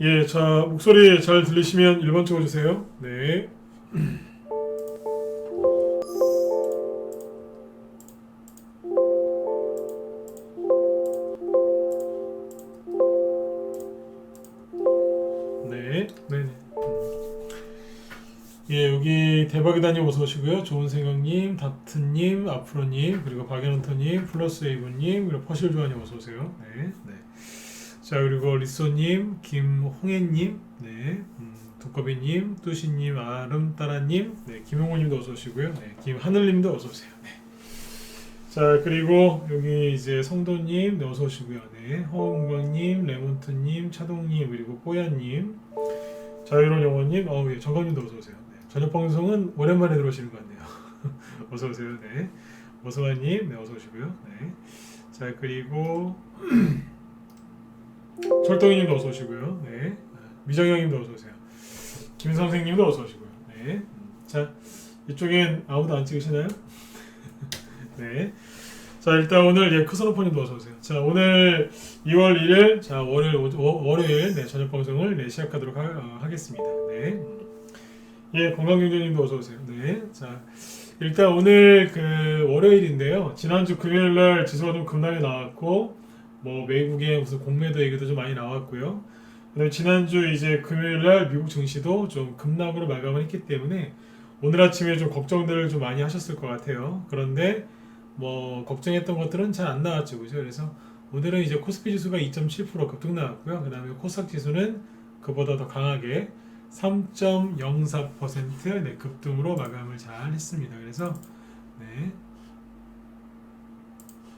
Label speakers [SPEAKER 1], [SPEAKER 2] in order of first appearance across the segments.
[SPEAKER 1] 예, 자, 목소리 잘 들리시면 1번 찍어주세요. 네. 네. 네네. 예, 여기 대박이다님 어서 오시고요. 좋은 생각님, 다트님, 아프로님, 그리고 박연원터님, 플러스 웨이브님, 그리고 퍼실조아님 어서 오세요. 네. 네. 자, 그리고 리소님, 김홍혜님, 네. 두꺼비님, 뚜시님, 아름따라님, 네. 김용호님도 어서 오시고요. 네. 김하늘님도 어서 오세요. 네. 자, 그리고 여기 이제 성도님, 네, 어서 오시고요. 네. 허은광님, 레몬트님, 차동님, 그리고 뽀야님, 자유로운 영혼님, 예, 정관님도 어서 오세요. 네. 저녁 방송은 오랜만에 들어오시는 것 같네요. 어서 오세요. 네. 오성환님, 네, 어서 오시고요. 네. 자, 그리고 철동이님도 어서 오시고요. 네. 미정영님도 어서 오세요. 김 선생님도 어서 오시고요. 네. 자, 이쪽엔 아무도 안 찍으시나요? 네. 자, 일단 오늘 예, 크소노포님도 어서 오세요. 자, 오늘 2월 1일, 자, 월요일 네, 저녁 방송을 네, 시작하도록 하겠습니다. 네. 예, 건강경제님도 어서 오세요. 네. 자, 일단 오늘 그 월요일인데요. 지난주 금요일 날 지수가 좀 급락이 나왔고, 뭐 외국의 무슨 공매도 얘기도 좀 많이 나왔고요. 그다음에 지난주 이제 금요일 날 미국 증시도 좀 급락으로 마감을 했기 때문에 오늘 아침에 좀 걱정들을 좀 많이 하셨을 것 같아요. 그런데 뭐 걱정했던 것들은 잘 안 나왔죠, 그죠? 그래서 오늘은 이제 코스피 지수가 2.7% 급등 나왔고요. 그다음에 코스닥 지수는 그보다 더 강하게 3.04% 네, 급등으로 마감을 잘 했습니다. 그래서 네.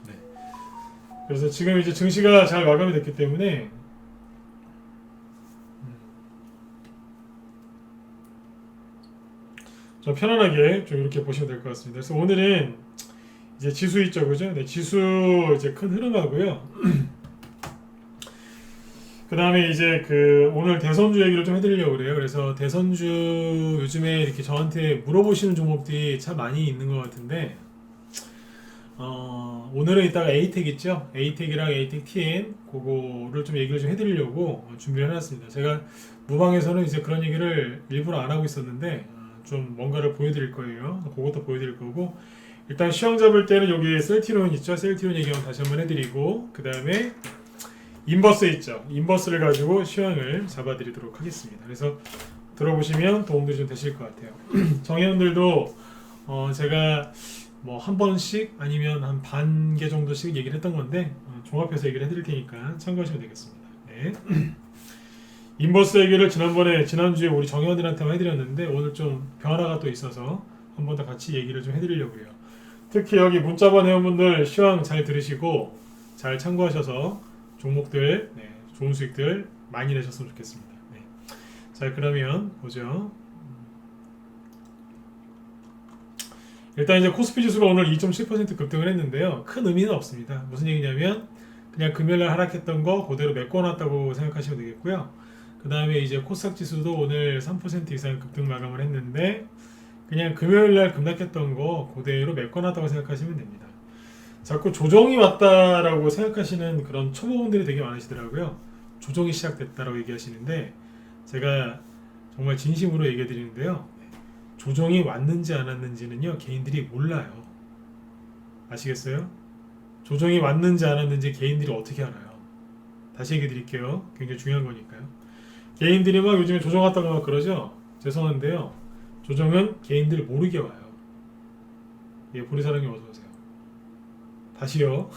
[SPEAKER 1] 네. 그래서 지금 이제 증시가 잘 마감이 됐기 때문에 좀 편안하게 좀 이렇게 보시면 될 것 같습니다. 그래서 오늘은 이제 지수 있죠, 그죠? 네, 지수 이제 큰 흐름하고요. 그 다음에 이제 그 오늘 대선주 얘기를 좀 해드리려고 그래요. 그래서 대선주 요즘에 이렇게 저한테 물어보시는 종목들이 참 많이 있는 것 같은데, 오늘은 이따가 에이텍 있죠? 에이텍이랑 에이텍 TN 그거를 좀 얘기를 좀 해드리려고 준비를 해놨습니다. 제가 무방에서는 이제 그런 얘기를 일부러 안 하고 있었는데 좀 뭔가를 보여드릴 거예요. 그것도 보여드릴 거고, 일단 시황 잡을 때는 여기 셀티론 있죠? 셀티론 얘기 다시 한번 해드리고, 그 다음에 인버스 있죠? 인버스를 가지고 시황을 잡아드리도록 하겠습니다. 그래서 들어보시면 도움도 좀 되실 것 같아요. 정혜원들도 제가 뭐 한 번씩 아니면 한 반 개 정도씩 얘기를 했던 건데 종합해서 얘기를 해드릴 테니까 참고하시면 되겠습니다. 네. 인버스 얘기를 지난주에 우리 정혜원들한테만 해드렸는데 오늘 좀 변화가 또 있어서 한 번 더 같이 얘기를 좀 해드리려고 해요. 특히 여기 문자번 회원분들 시황 잘 들으시고 잘 참고하셔서 종목들 네, 좋은 수익들 많이 내셨으면 좋겠습니다. 네. 자, 그러면 보죠. 일단 이제 코스피 지수가 오늘 2.7% 급등을 했는데요. 큰 의미는 없습니다. 무슨 얘기냐면 그냥 금요일날 하락했던 거 그대로 메꿔놨다고 생각하시면 되겠고요. 그 다음에 이제 코스닥 지수도 오늘 3% 이상 급등 마감을 했는데 그냥 금요일날 급락했던 거 그대로 메꿔놨다고 생각하시면 됩니다. 자꾸 조정이 왔다라고 생각하시는 그런 초보분들이 되게 많으시더라고요. 조정이 시작됐다라고 얘기하시는데 제가 정말 진심으로 얘기해 드리는데요. 조정이 왔는지 안 왔는지는요, 개인들이 몰라요. 아시겠어요? 조정이 왔는지 안 왔는지 개인들이 어떻게 알아요? 다시 얘기해 드릴게요. 굉장히 중요한 거니까요. 개인들이 막 요즘에 조정 왔다고 막 그러죠? 죄송한데요. 조정은 개인들 모르게 와요. 예, 보리사랑님 어서오세요. 다시요.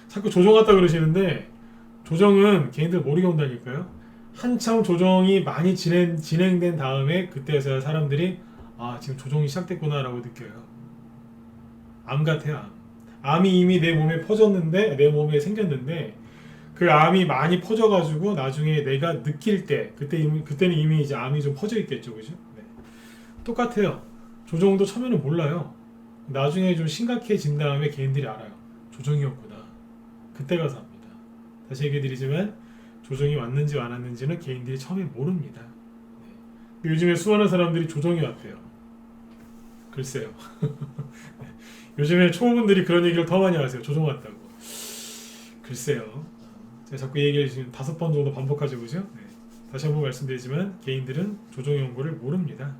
[SPEAKER 1] 자꾸 조정 왔다 그러시는데 조정은 개인들 모르게 온다니까요. 한참 조정이 많이 진행된 다음에 그때서야 사람들이 지금 조정이 시작됐구나 라고 느껴요. 암 같아요. 암이 이미 내 몸에 퍼졌는데 내 몸에 생겼는데 그 암이 많이 퍼져가지고 나중에 내가 느낄 때 그때는 이미 이제 암이 좀 퍼져 있겠죠, 그죠? 네. 똑같아요. 조정도 처음에는 몰라요. 나중에 좀 심각해진 다음에 개인들이 알아요. 조정이었구나. 그때 가서 합니다. 다시 얘기해드리지만 조정이 왔는지 안 왔는지는 개인들이 처음에 모릅니다. 네. 요즘에 수많은 사람들이 조정이 왔대요. 글쎄요. 네. 요즘에 초보분들이 그런 얘기를 더 많이 하세요. 조정 왔다고. 글쎄요. 제가 자꾸 이 얘기를 지금 5번 정도 반복하죠, 그죠? 네. 다시 한번 말씀드리지만 개인들은 조정 연구를 모릅니다.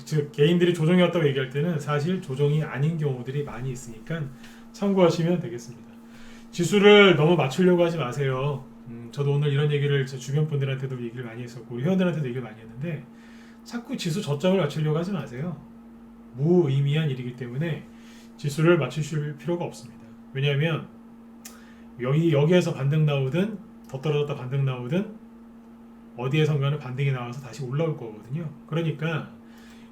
[SPEAKER 1] 즉 개인들이 조정이었다고 얘기할 때는 사실 조정이 아닌 경우들이 많이 있으니까 참고하시면 되겠습니다. 지수를 너무 맞추려고 하지 마세요. 저도 오늘 이런 얘기를 제 주변 분들한테도 얘기를 많이 했었고 우리 회원들한테도 얘기를 많이 했는데 자꾸 지수 저점을 맞추려고 하지 마세요. 무의미한 일이기 때문에 지수를 맞추실 필요가 없습니다. 왜냐하면 여기에서 반등 나오든 더 떨어졌다 반등 나오든 어디에선가는 반등이 나와서 다시 올라올 거거든요. 그러니까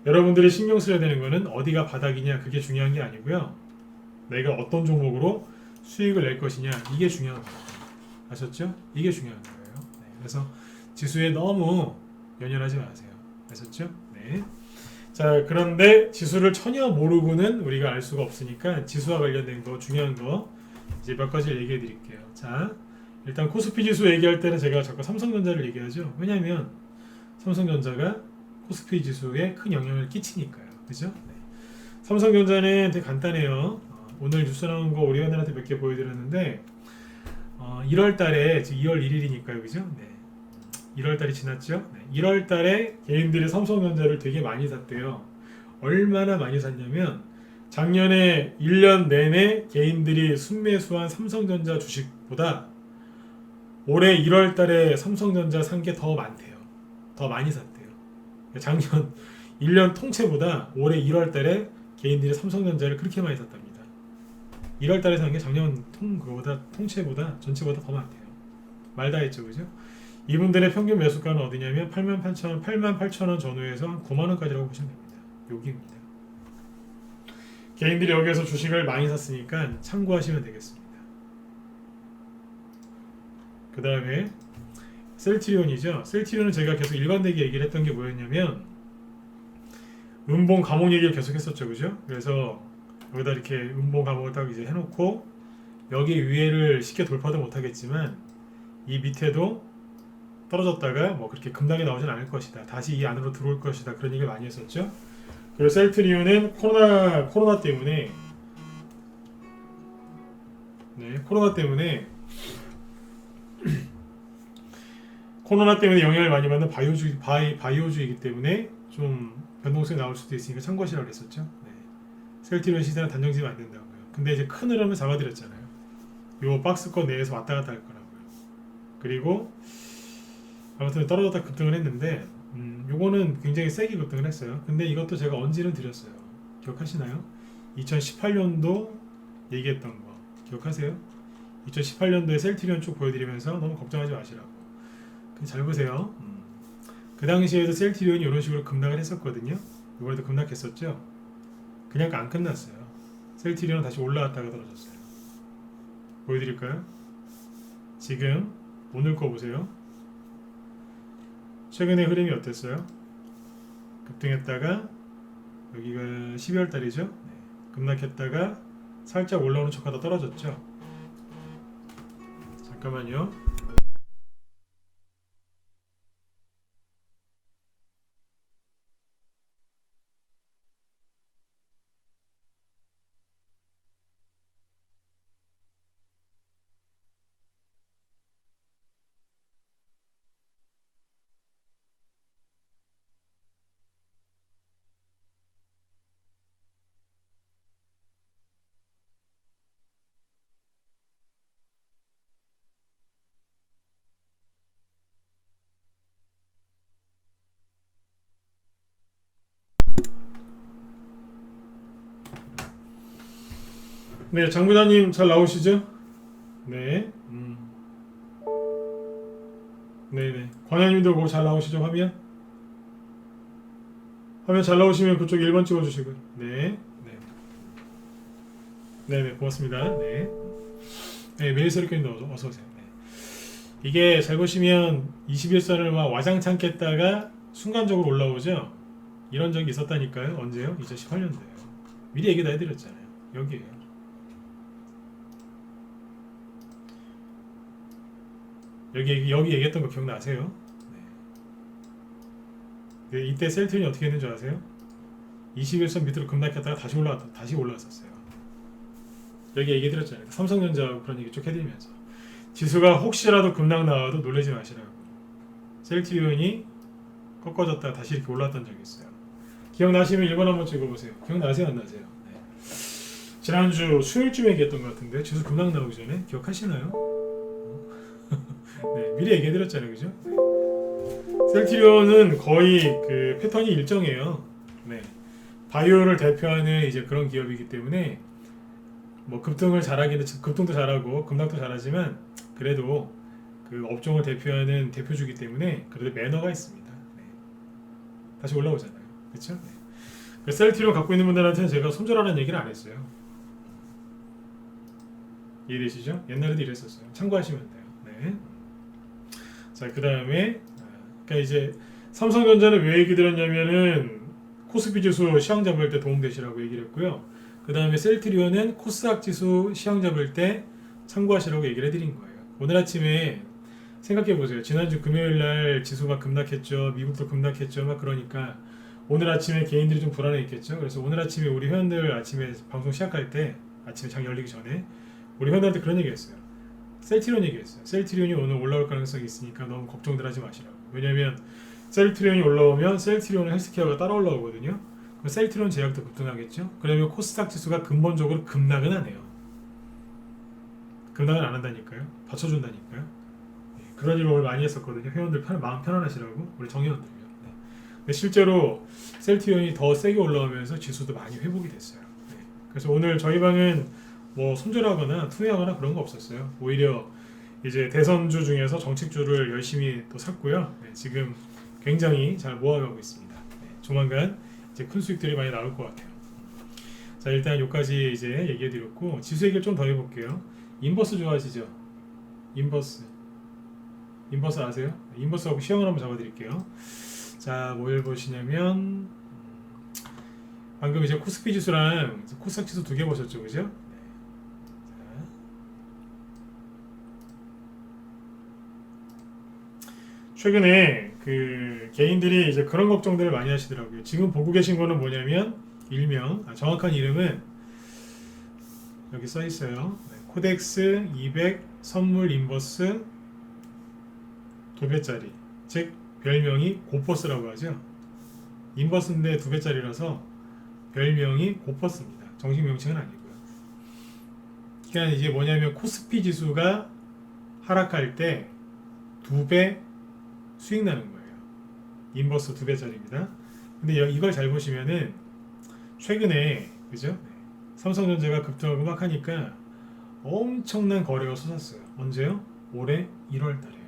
[SPEAKER 1] 여러분들이 신경 써야 되는 거는 어디가 바닥이냐 그게 중요한 게 아니고요. 내가 어떤 종목으로 수익을 낼 것이냐 이게 중요한 거예요. 아셨죠? 이게 중요한 거예요. 네, 그래서 지수에 너무 연연하지 마세요. 아셨죠? 네. 자, 그런데 지수를 전혀 모르고는 우리가 알 수가 없으니까 지수와 관련된 거 중요한 거 이제 몇 가지를 얘기해 드릴게요. 자, 일단 코스피 지수 얘기할 때는 제가 자꾸 삼성전자를 얘기하죠. 왜냐하면 삼성전자가 코스피 지수에 큰 영향을 끼치니까요. 그죠? 네. 삼성전자는 되게 간단해요. 오늘 뉴스 나온 거 우리 회원들한테 몇 개 보여드렸는데 1월 달에 지금 2월 1일이니까요. 그죠? 네. 1월 달이 지났죠? 네. 1월 달에 개인들이 삼성전자를 되게 많이 샀대요. 얼마나 많이 샀냐면 작년에 1년 내내 개인들이 순매수한 삼성전자 주식보다 올해 1월 달에 삼성전자 산 게 더 많대요. 더 많이 샀대요. 작년 1년 통째보다 올해 1월 달에 개인들이 삼성전자를 그렇게 많이 샀답니다. 1월 달에 산 게 작년 통째보다 전체보다 더 많대요. 말 다 했죠. 그죠? 이분들의 평균 매수가는 어디냐면 88,000원 전후에서 한 9만원까지라고 보시면 됩니다. 여기입니다. 개인들이 여기에서 주식을 많이 샀으니까 참고하시면 되겠습니다. 그 다음에 셀트리온이죠. 셀트리온은 제가 계속 일관되게 얘기를 했던 게 뭐였냐면 음봉 감옥 얘기를 계속 했었죠. 그죠? 그래서 여기다 이렇게 음봉 감옥을 딱 이제 해놓고 여기 위에를 쉽게 돌파도 못하겠지만 이 밑에도 떨어졌다가 뭐 그렇게 급락이 나오진 않을 것이다. 다시 이 안으로 들어올 것이다. 그런 얘기를 많이 했었죠. 그리고 셀트리온은 코로나 때문에 코로나 때문에 영향을 많이 받는 바이오주이기 때문에 좀 변동성이 나올 수도 있으니까 참고하시라고 했었죠. 네. 셀트리온 시세는 단정지면 안 된다고요. 근데 이제 큰 흐름을 잡아드렸잖아요. 요 박스권 내에서 왔다 갔다 할 거라고요. 그리고 아무튼 떨어졌다 급등을 했는데 요거는 굉장히 세게 급등을 했어요. 근데 이것도 제가 언지는 드렸어요. 기억하시나요? 2018년도 얘기했던 거 기억하세요? 2018년도에 셀트리온 쭉 보여드리면서 너무 걱정하지 마시라고. 잘 보세요. 그 당시에도 셀트리온이 이런 식으로 급락을 했었거든요. 이번에도 급락했었죠. 그냥 안 끝났어요. 셀트리온은 다시 올라왔다가 떨어졌어요. 보여드릴까요? 지금 오늘 거 보세요. 최근의 흐름이 어땠어요? 급등했다가 여기가 12월 달이죠. 네. 급락했다가 살짝 올라오는 척하다 떨어졌죠. 잠깐만요. 네, 장부장님 잘 나오시죠? 네. 네네. 광현님도 그거 잘 나오시죠? 화면? 화면 잘 나오시면 그쪽 1번 찍어주시고요. 네. 네. 네네. 고맙습니다. 네. 네, 메일서리님도 어서오세요. 네. 이게 잘 보시면 21선을 막 와장창 깼다가 순간적으로 올라오죠? 이런 적이 있었다니까요. 언제요? 2018년도에요. 미리 얘기 다 해드렸잖아요. 여기에요. 여기 얘기했던 거 기억나세요? 네. 이때 셀트리온이 어떻게 했는지 아세요? 21선 밑으로 급락했다가 다시 올라왔었어요. 여기 얘기 드렸잖아요. 삼성전자 그런 얘기 쭉 해드리면서 지수가 혹시라도 급락 나와도 놀라지 마시라고. 셀트리온이 꺾어졌다가 다시 이렇게 올랐던 적이 있어요. 기억나시면 1번 한번 찍어보세요. 기억나세요? 안 나세요? 네. 지난주 수요일쯤에 얘기했던 것 같은데 지수 급락 나오기 전에 기억하시나요? 네, 미리 얘기해드렸잖아요, 그죠? 네. 셀트리온은 거의 그 패턴이 일정해요. 네. 바이오를 대표하는 이제 그런 기업이기 때문에 뭐 급등을 잘하기는 급등도 잘하고 급락도 잘하지만 그래도 그 업종을 대표하는 대표주기 때문에 그래도 매너가 있습니다. 네. 다시 올라오잖아요, 그렇죠? 네. 그 셀트리온 갖고 있는 분들한테는 제가 손절하라는 얘기를 안 했어요. 이해되시죠? 옛날에도 이랬었어요. 참고하시면 돼요. 네. 자, 그 다음에 그러니까 이제 삼성전자는 왜 얘기 드렸냐면은 코스피 지수 시황 잡을 때 도움 되시라고 얘기를 했고요. 그 다음에 셀트리온은 코스닥 지수 시황 잡을 때 참고하시라고 얘기를 해드린 거예요. 오늘 아침에 생각해 보세요. 지난주 금요일 날 지수가 급락했죠. 미국도 급락했죠. 막 그러니까 오늘 아침에 개인들이 좀 불안해했겠죠. 그래서 오늘 아침에 우리 회원들 아침에 방송 시작할 때 아침에 장 열리기 전에 우리 회원들한테 그런 얘기했어요. 셀트리온 얘기했어요. 셀트리온이 오늘 올라올 가능성이 있으니까 너무 걱정들 하지 마시라고. 왜냐면 셀트리온이 올라오면 셀트리온 헬스케어가 따라 올라오거든요. 그럼 셀트리온 제약도 급등하겠죠. 그러면 코스닥 지수가 근본적으로 급락은 안 해요. 급락은 안 한다니까요. 받쳐준다니까요. 네, 그런 일을 오늘 많이 했었거든요. 회원들 마음 편안하시라고 우리 정회원들요. 네. 근데 실제로 셀트리온이 더 세게 올라오면서 지수도 많이 회복이 됐어요. 네. 그래서 오늘 저희 방은 뭐 손절하거나 투매하거나 그런 거 없었어요. 오히려 이제 대선주 중에서 정책주를 열심히 또 샀고요. 네, 지금 굉장히 잘 모아가고 있습니다. 네, 조만간 이제 큰 수익들이 많이 나올 것 같아요. 자, 일단 여기까지 이제 얘기해드렸고 지수 얘기를 좀 더 해볼게요. 인버스 좋아하시죠? 인버스 아세요? 인버스하고 시험을 한번 잡아드릴게요. 자, 뭘 보시냐면 방금 이제 코스피 지수랑 코스닥 지수 두 개 보셨죠, 그죠? 최근에 그 개인들이 이제 그런 걱정들을 많이 하시더라고요. 지금 보고 계신 거는 뭐냐면 일명 정확한 이름은 여기 써 있어요. 네, 코덱스 200 선물 인버스 2배짜리, 즉 별명이 고퍼스라고 하죠. 인버스인데 2배짜리라서 별명이 고퍼스입니다. 정식 명칭은 아니고요. 그러니까 이게 뭐냐면 코스피 지수가 하락할 때 2배 수익 나는 거예요. 인버스 2배짜리입니다. 근데 이걸 잘 보시면은 최근에 그죠? 삼성전자가 급등하고 막 하니까 엄청난 거래가 쏟았어요. 언제요? 올해 1월 달에요.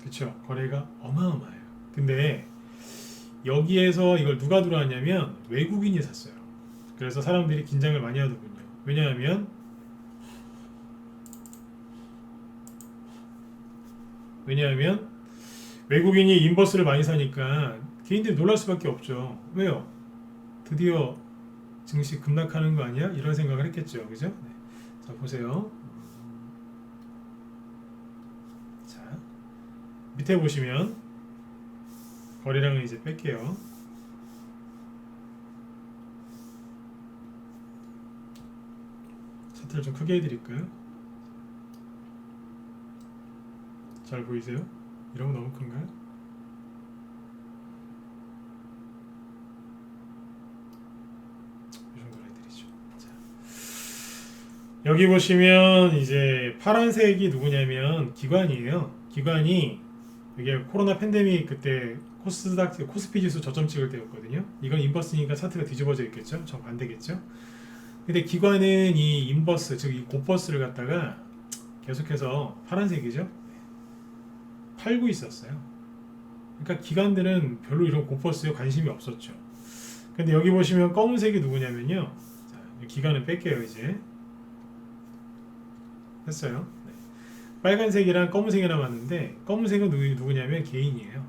[SPEAKER 1] 그쵸? 거래가 어마어마해요. 근데 여기에서 이걸 누가 들어왔냐면 외국인이 샀어요. 그래서 사람들이 긴장을 많이 하더군요. 왜냐하면 외국인이 인버스를 많이 사니까 개인들이 놀랄 수밖에 없죠. 왜요? 드디어 증시 급락하는 거 아니야? 이런 생각을 했겠죠. 그죠? 네. 자, 보세요. 자, 밑에 보시면 거래량을 이제 뺄게요. 차트를 좀 크게 해드릴까요? 잘 보이세요? 이런 거 너무 큰가요? 이 정도로 해드리죠. 자, 여기 보시면 이제 파란색이 누구냐면 기관이에요. 기관이 이게 코로나 팬데믹 그때 코스피 지수 저점 찍을 때였거든요. 이건 인버스니까 차트가 뒤집어져 있겠죠. 정 반대겠죠. 근데 기관은 이 인버스, 즉 이 고버스를 갖다가 계속해서 파란색이죠. 팔고 있었어요. 그러니까 기관들은 별로 이런 고퍼스에 관심이 없었죠. 근데 여기 보시면 검은색이 누구냐면요. 자, 기관은 뺄게요. 이제 했어요. 네. 빨간색이랑 검은색이 남았는데 검은색은 누구냐면 개인이에요.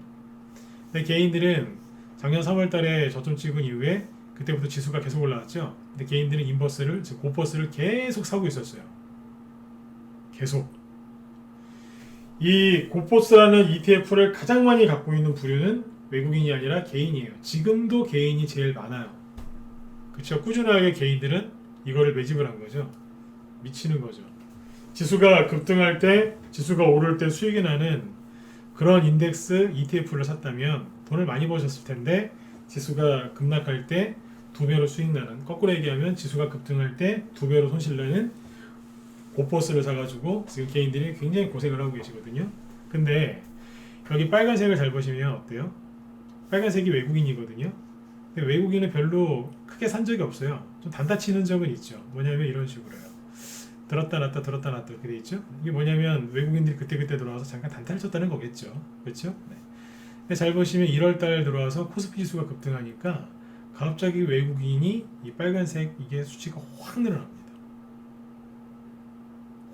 [SPEAKER 1] 근데 개인들은 작년 3월 달에 저점 찍은 이후에 그때부터 지수가 계속 올라왔죠. 근데 개인들은 인버스를, 즉 고퍼스를 계속 사고 있었어요. 계속. 이 고포스라는 ETF를 가장 많이 갖고 있는 부류는 외국인이 아니라 개인이에요. 지금도 개인이 제일 많아요. 그쵸? 꾸준하게 개인들은 이거를 매집을 한 거죠. 미치는 거죠. 지수가 급등할 때, 지수가 오를 때 수익이 나는 그런 인덱스 ETF를 샀다면 돈을 많이 버셨을 텐데 지수가 급락할 때 두 배로 수익 나는, 거꾸로 얘기하면 지수가 급등할 때 두 배로 손실 나는 고퍼스를 사가지고 지금 개인들이 굉장히 고생을 하고 계시거든요. 근데 여기 빨간색을 잘 보시면 어때요? 빨간색이 외국인이거든요. 근데 외국인은 별로 크게 산 적이 없어요. 좀 단타 치는 적은 있죠. 뭐냐면 이런 식으로요. 들었다 놨다 들었다 놨다 이렇게 돼 있죠. 이게 뭐냐면 외국인들이 그때그때 들어와서 잠깐 단타를 쳤다는 거겠죠. 그렇죠? 네. 근데 잘 보시면 1월달 들어와서 코스피 지수가 급등하니까 갑자기 외국인이 이 빨간색 이게 수치가 확 늘어납니다.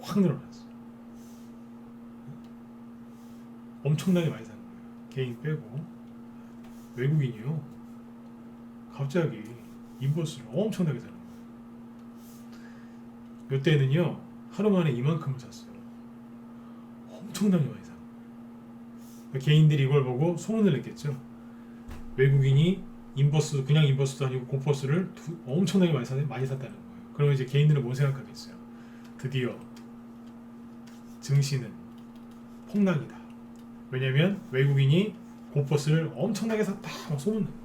[SPEAKER 1] 확 늘어났어. 엄청나게 많이 사는 거예요. 개인 빼고 외국인이요. 갑자기 인버스를 엄청나게 사는 거예요. 이때는요 하루 만에 이만큼을 샀어요. 엄청나게 많이 사. 개인들이 이걸 보고 소문을 냈겠죠. 외국인이 인버스, 그냥 인버스도 아니고 고퍼스를 엄청나게 많이 샀다는 거예요. 그러면 이제 개인들은 뭐 생각하겠어요? 드디어 증시는 폭락이다. 왜냐면 외국인이 고퍼스를 엄청나게 샀다 막 소문낸 거예요.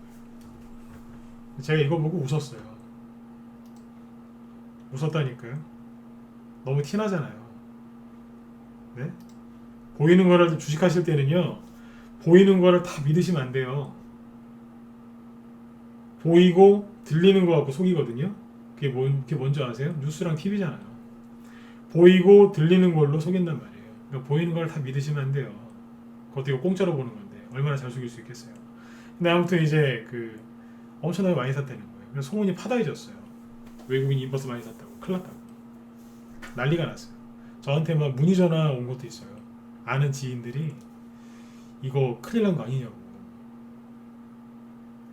[SPEAKER 1] 제가 이거 보고 웃었어요. 웃었다니까요. 너무 티나잖아요. 네? 보이는 거를 주식하실 때는요, 보이는 거를 다 믿으시면 안 돼요. 보이고 들리는 거 갖고 속이거든요. 그게 뭔지 아세요? 뉴스랑 TV잖아요. 보이고 들리는 걸로 속인단 말이에요. 그러니까 보이는 걸 다 믿으시면 안 돼요. 그것도 이거 공짜로 보는 건데 얼마나 잘 속일 수 있겠어요. 근데 아무튼 이제 엄청나게 많이 샀다는 거예요. 그래서 소문이 파다해졌어요. 외국인 인버스 많이 샀다고, 큰일 났다고, 난리가 났어요. 저한테 막 문의 전화 온 것도 있어요. 아는 지인들이 이거 큰일 난 거 아니냐고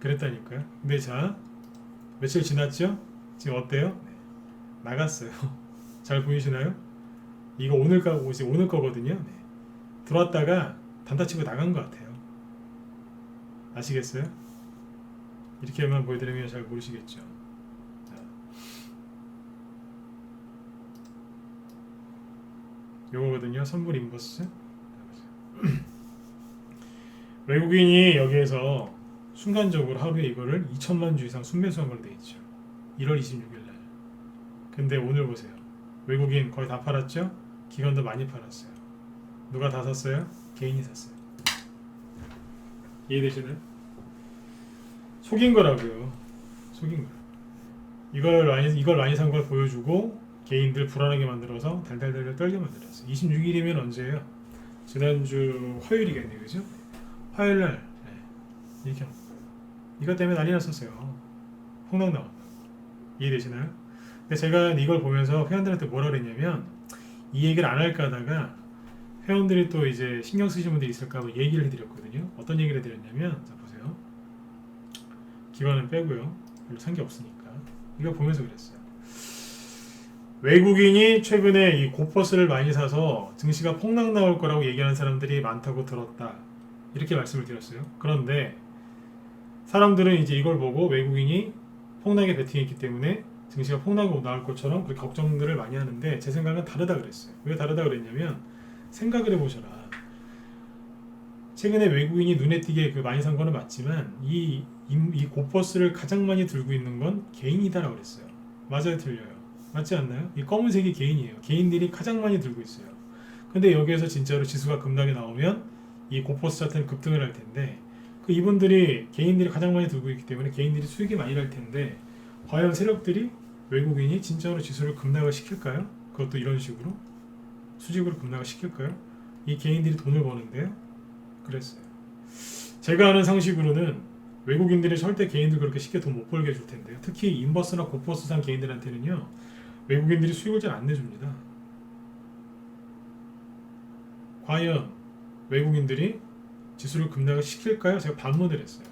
[SPEAKER 1] 그랬다니까요. 근데 자, 며칠 지났죠? 지금 어때요? 네. 나갔어요. 잘 보이시나요? 이거 오늘 거거든요. 네. 들어왔다가 단타 치고 나간 것 같아요. 아시겠어요? 이렇게만 보여드리면 잘 모르시겠죠. 자. 요거거든요. 선물 인버스. 외국인이 여기에서 순간적으로 하루에 이거를 2천만 주 이상 순매수한 걸로 돼 있죠. 1월 26일 날. 근데 오늘 보세요. 외국인 거의 다 팔았죠? 기관도 많이 팔았어요. 누가 다 샀어요? 개인이 샀어요. 이해되시나요? 속인 거라고요. 속인 거. 이걸 많이 산 걸 보여주고 개인들 불안하게 만들어서 달달달 떨게 만들었어요. 26일이면 언제예요? 지난주 화요일이겠네요, 그죠? 화요일 날 이렇게 이것 때문에 난리 났었어요. 폭락 나왔다고. 이해되시나요? 근데 제가 이걸 보면서 회원들한테 뭐라 그랬냐면 이 얘기를 안 할까 하다가 회원들이 또 이제 신경 쓰시는 분들이 있을까 봐 얘기를 해드렸거든요. 어떤 얘기를 해드렸냐면 자 보세요. 기관은 빼고요. 별로 산 게 없으니까. 이거 보면서 그랬어요. 외국인이 최근에 이 고퍼스를 많이 사서 증시가 폭락 나올 거라고 얘기하는 사람들이 많다고 들었다. 이렇게 말씀을 드렸어요. 그런데 사람들은 이제 이걸 보고 외국인이 폭락에 베팅했기 때문에 증시가 폭락이 나올 것처럼 그렇게 걱정들을 많이 하는데 제 생각은 다르다 그랬어요. 왜 다르다 그랬냐면 생각을 해보셔라. 최근에 외국인이 눈에 띄게 많이 산 거는 맞지만 이 고퍼스를 가장 많이 들고 있는 건 개인이다라고 그랬어요. 맞아요, 틀려요? 맞지 않나요? 이 검은색이 개인이에요. 개인들이 가장 많이 들고 있어요. 근데 여기에서 진짜로 지수가 급락이 나오면 이 고퍼스 자체는 급등을 할 텐데 이분들이 개인들이 가장 많이 들고 있기 때문에 개인들이 수익이 많이 날 텐데 과연 세력들이 외국인이 진짜로 지수를 급락을 시킬까요? 그것도 이런 식으로 수직으로 급락을 시킬까요? 이 개인들이 돈을 버는데요? 그랬어요. 제가 아는 상식으로는 외국인들이 절대 개인들 그렇게 쉽게 돈 못 벌게 해줄 텐데요. 특히 인버스나 고퍼스 산 개인들한테는요 외국인들이 수익을 잘 안 내줍니다. 과연 외국인들이 지수를 급락을 시킬까요? 제가 반문을 했어요.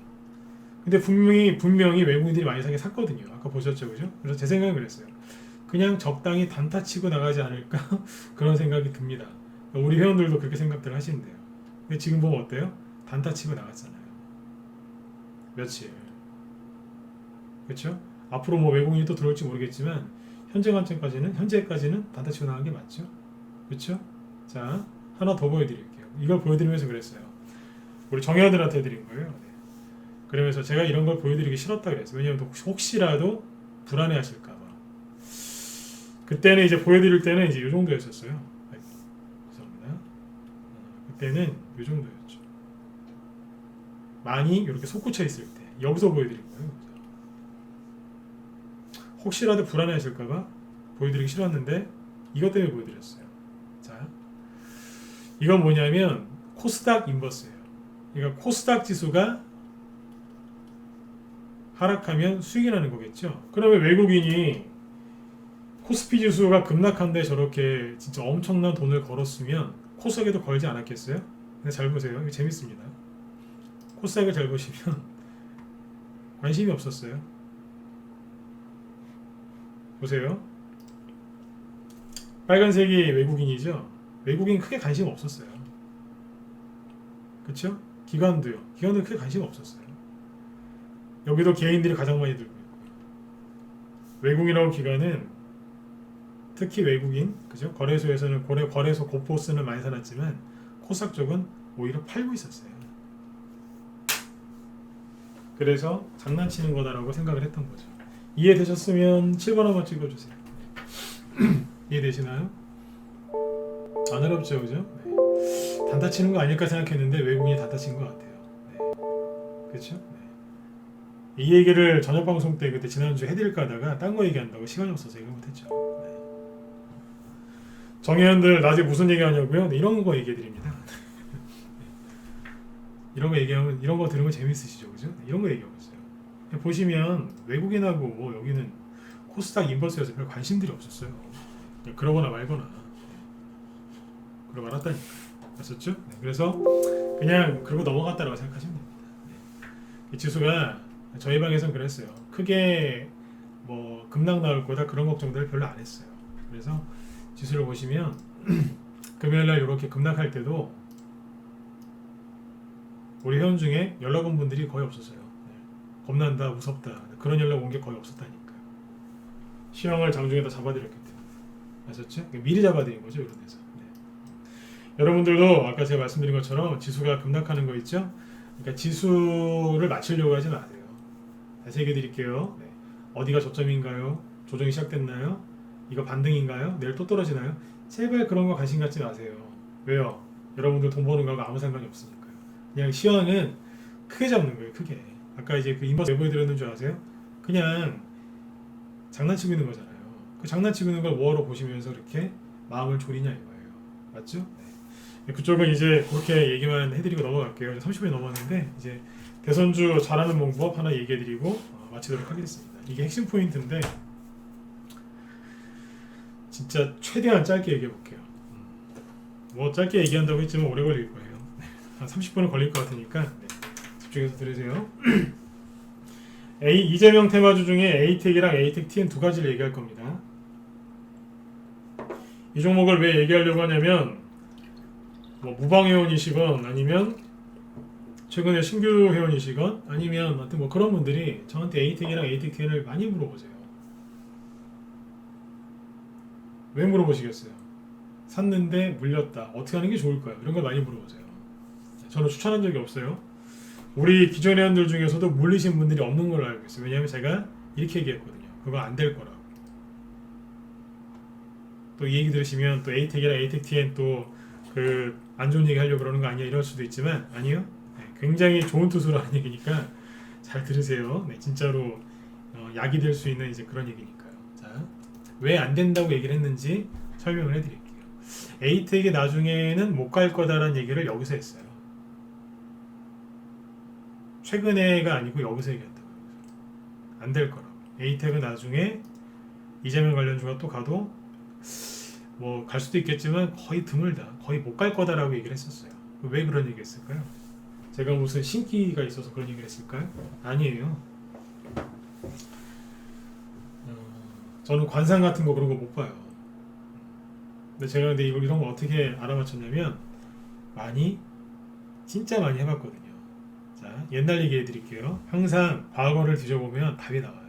[SPEAKER 1] 근데 분명히 외국인들이 많이 사긴 샀거든요. 아까 보셨죠, 그죠? 그래서 제 생각은 그랬어요. 그냥 적당히 단타 치고 나가지 않을까 그런 생각이 듭니다. 우리 회원들도 그렇게 생각들 하시는데요. 근데 지금 보면 어때요? 단타 치고 나갔잖아요. 며칠. 그렇죠? 앞으로 뭐 외국인이 또 들어올지 모르겠지만 현재까지는 단타 치고 나간 게 맞죠? 그렇죠? 자, 하나 더 보여드릴게요. 이걸 보여드리면서 그랬어요. 우리 정예원들한테 드린 거예요. 네. 그러면서 제가 이런 걸 보여드리기 싫었다 그랬어요. 왜냐하면 혹시라도 불안해하실까봐. 그때는 이제 보여드릴 때는 이제 이 정도였었어요. 아이고, 죄송합니다. 그때는 이 정도였죠. 많이 이렇게 솟구쳐 있을 때 여기서 보여드릴 거예요. 혹시라도 불안해하실까봐 보여드리기 싫었는데 이것 때문에 보여드렸어요. 자, 이건 뭐냐면 코스닥 인버스예요. 그러니까 코스닥 지수가 하락하면 수익이 나는 거겠죠. 그러면 외국인이 코스피 지수가 급락한데 저렇게 진짜 엄청난 돈을 걸었으면 코스닥에도 걸지 않았겠어요? 근데 잘 보세요. 이거 재밌습니다. 코스닥을 잘 보시면 관심이 없었어요. 보세요. 빨간색이 외국인이죠. 외국인 크게 관심 없었어요. 그렇죠? 기관도요. 기관도 크게 관심 없었어요. 여기도 개인들이 가장 많이 들고 있고요. 외국인하고 기관은 특히 외국인, 그죠? 거래소에서는 거래소 고포스는 많이 살았지만 코스닥 쪽은 오히려 팔고 있었어요. 그래서 장난치는 거다라고 생각을 했던 거죠. 이해되셨으면 7번 한번 찍어주세요. 이해되시나요? 안 어렵죠, 그죠? 네. 단타 치는 거 아닐까 생각했는데 외국인이 단타 친 것 같아요. 네. 그렇죠? 네. 이 얘기를 저녁 방송 때 그때 지난주에 해드릴까 하다가 딴 거 얘기한다고 시간이 없어서 얘기 못했죠. 네. 정의원들 낮에 무슨 얘기하냐고요? 네, 이런 거 얘기해드립니다. 이런 거 얘기하면 이런 거 들으면 재밌으시죠, 그죠? 네, 이런 거 얘기하고 있어요. 보시면 외국인하고 뭐 여기는 코스닥 인버스여서 별 관심들이 없었어요. 그러거나 말거나 그러고 말았다니까. 아셨죠? 네, 그래서 그냥 그러고 넘어갔다라고 생각하시면 됩니다. 네. 이 지수가 저희 방에서는 그랬어요. 크게 뭐 급락 나올 거다 그런 걱정들을 별로 안 했어요. 그래서 지수를 보시면 금요일날 이렇게 급락할 때도 우리 회원 중에 연락 온 분들이 거의 없었어요. 네. 겁난다, 무섭다 그런 연락 온 게 거의 없었다니까요. 시황을 장중에다 잡아드렸기 때문에. 아셨죠? 미리 잡아드린 거죠, 이런 데서. 네. 여러분들도 아까 제가 말씀드린 것처럼 지수가 급락하는 거 있죠? 그러니까 지수를 맞추려고 하지 마세요. 다시 얘기해 드릴게요. 네. 어디가 저점인가요? 조정이 시작됐나요? 이거 반등인가요? 내일 또 떨어지나요? 제발 그런 거 관심 갖지 마세요. 왜요? 여러분들 돈 버는 거하고 아무 상관이 없으니까요. 그냥 시황은 크게 잡는 거예요. 크게. 아까 이제 그 인버스 왜 보여드렸는 줄 아세요? 그냥 장난치고 있는 거잖아요. 그 장난치고 있는 걸 뭐하러 보시면서 이렇게 마음을 졸이냐 이거예요. 맞죠? 네. 그쪽은 이제 그렇게 얘기만 해드리고 넘어갈게요. 30분이 넘었는데 이제 대선주 잘하는 방법 하나 얘기해드리고 마치도록 하겠습니다. 이게 핵심 포인트인데 진짜 최대한 짧게 얘기해볼게요. 뭐 짧게 얘기한다고 했지만 오래 걸릴 거예요. 한 30분은 걸릴 것 같으니까 네. 집중해서 들으세요. 이재명 테마주 중에 에이텍이랑 에이텍 TN 두 가지를 얘기할 겁니다. 이 종목을 왜 얘기하려고 하냐면 뭐 무방 회원이시건 아니면 최근에 신규 회원이시건 아니면 하여튼 뭐 그런 분들이 저한테 에이텍이랑 에이텍 TN을 많이 물어보세요. 왜 물어보시겠어요? 샀는데 물렸다. 어떻게 하는 게 좋을까요? 이런 걸 많이 물어보세요. 저는 추천한 적이 없어요. 우리 기존 회원들 중에서도 물리신 분들이 없는 걸로 알고 있어요. 왜냐하면 제가 이렇게 얘기했거든요. 그거 안 될 거라고. 또 이 얘기 들으시면 또 에이텍이랑 에이텍 TN 또 그 안 좋은 얘기 하려고 그러는 거 아니야 이럴 수도 있지만 아니요. 네, 굉장히 좋은 뜻으로 하는 얘기니까 잘 들으세요. 네, 진짜로 약이 될 수 있는 이제 그런 얘기니까요. 자, 왜 안 된다고 얘기를 했는지 설명을 해드릴게요. 에이텍이 나중에는 못 갈 거다라는 얘기를 여기서 했어요. 최근에가 아니고 여기서 얘기했다고요. 안 될 거라고. 에이텍은 나중에 이재명 관련주가 또 가도 뭐 갈 수도 있겠지만 거의 드물다. 거의 못 갈 거다라고 얘기를 했었어요. 왜 그런 얘기 했을까요? 제가 무슨 신기가 있어서 그런 얘기를 했을까요? 아니에요. 저는 관상 같은 거 그런 거 못 봐요. 근데 제가 근데 이런 거 어떻게 알아맞혔냐면 진짜 많이 해봤거든요. 자, 옛날 얘기 해드릴게요. 항상 과거를 뒤져보면 답이 나와요.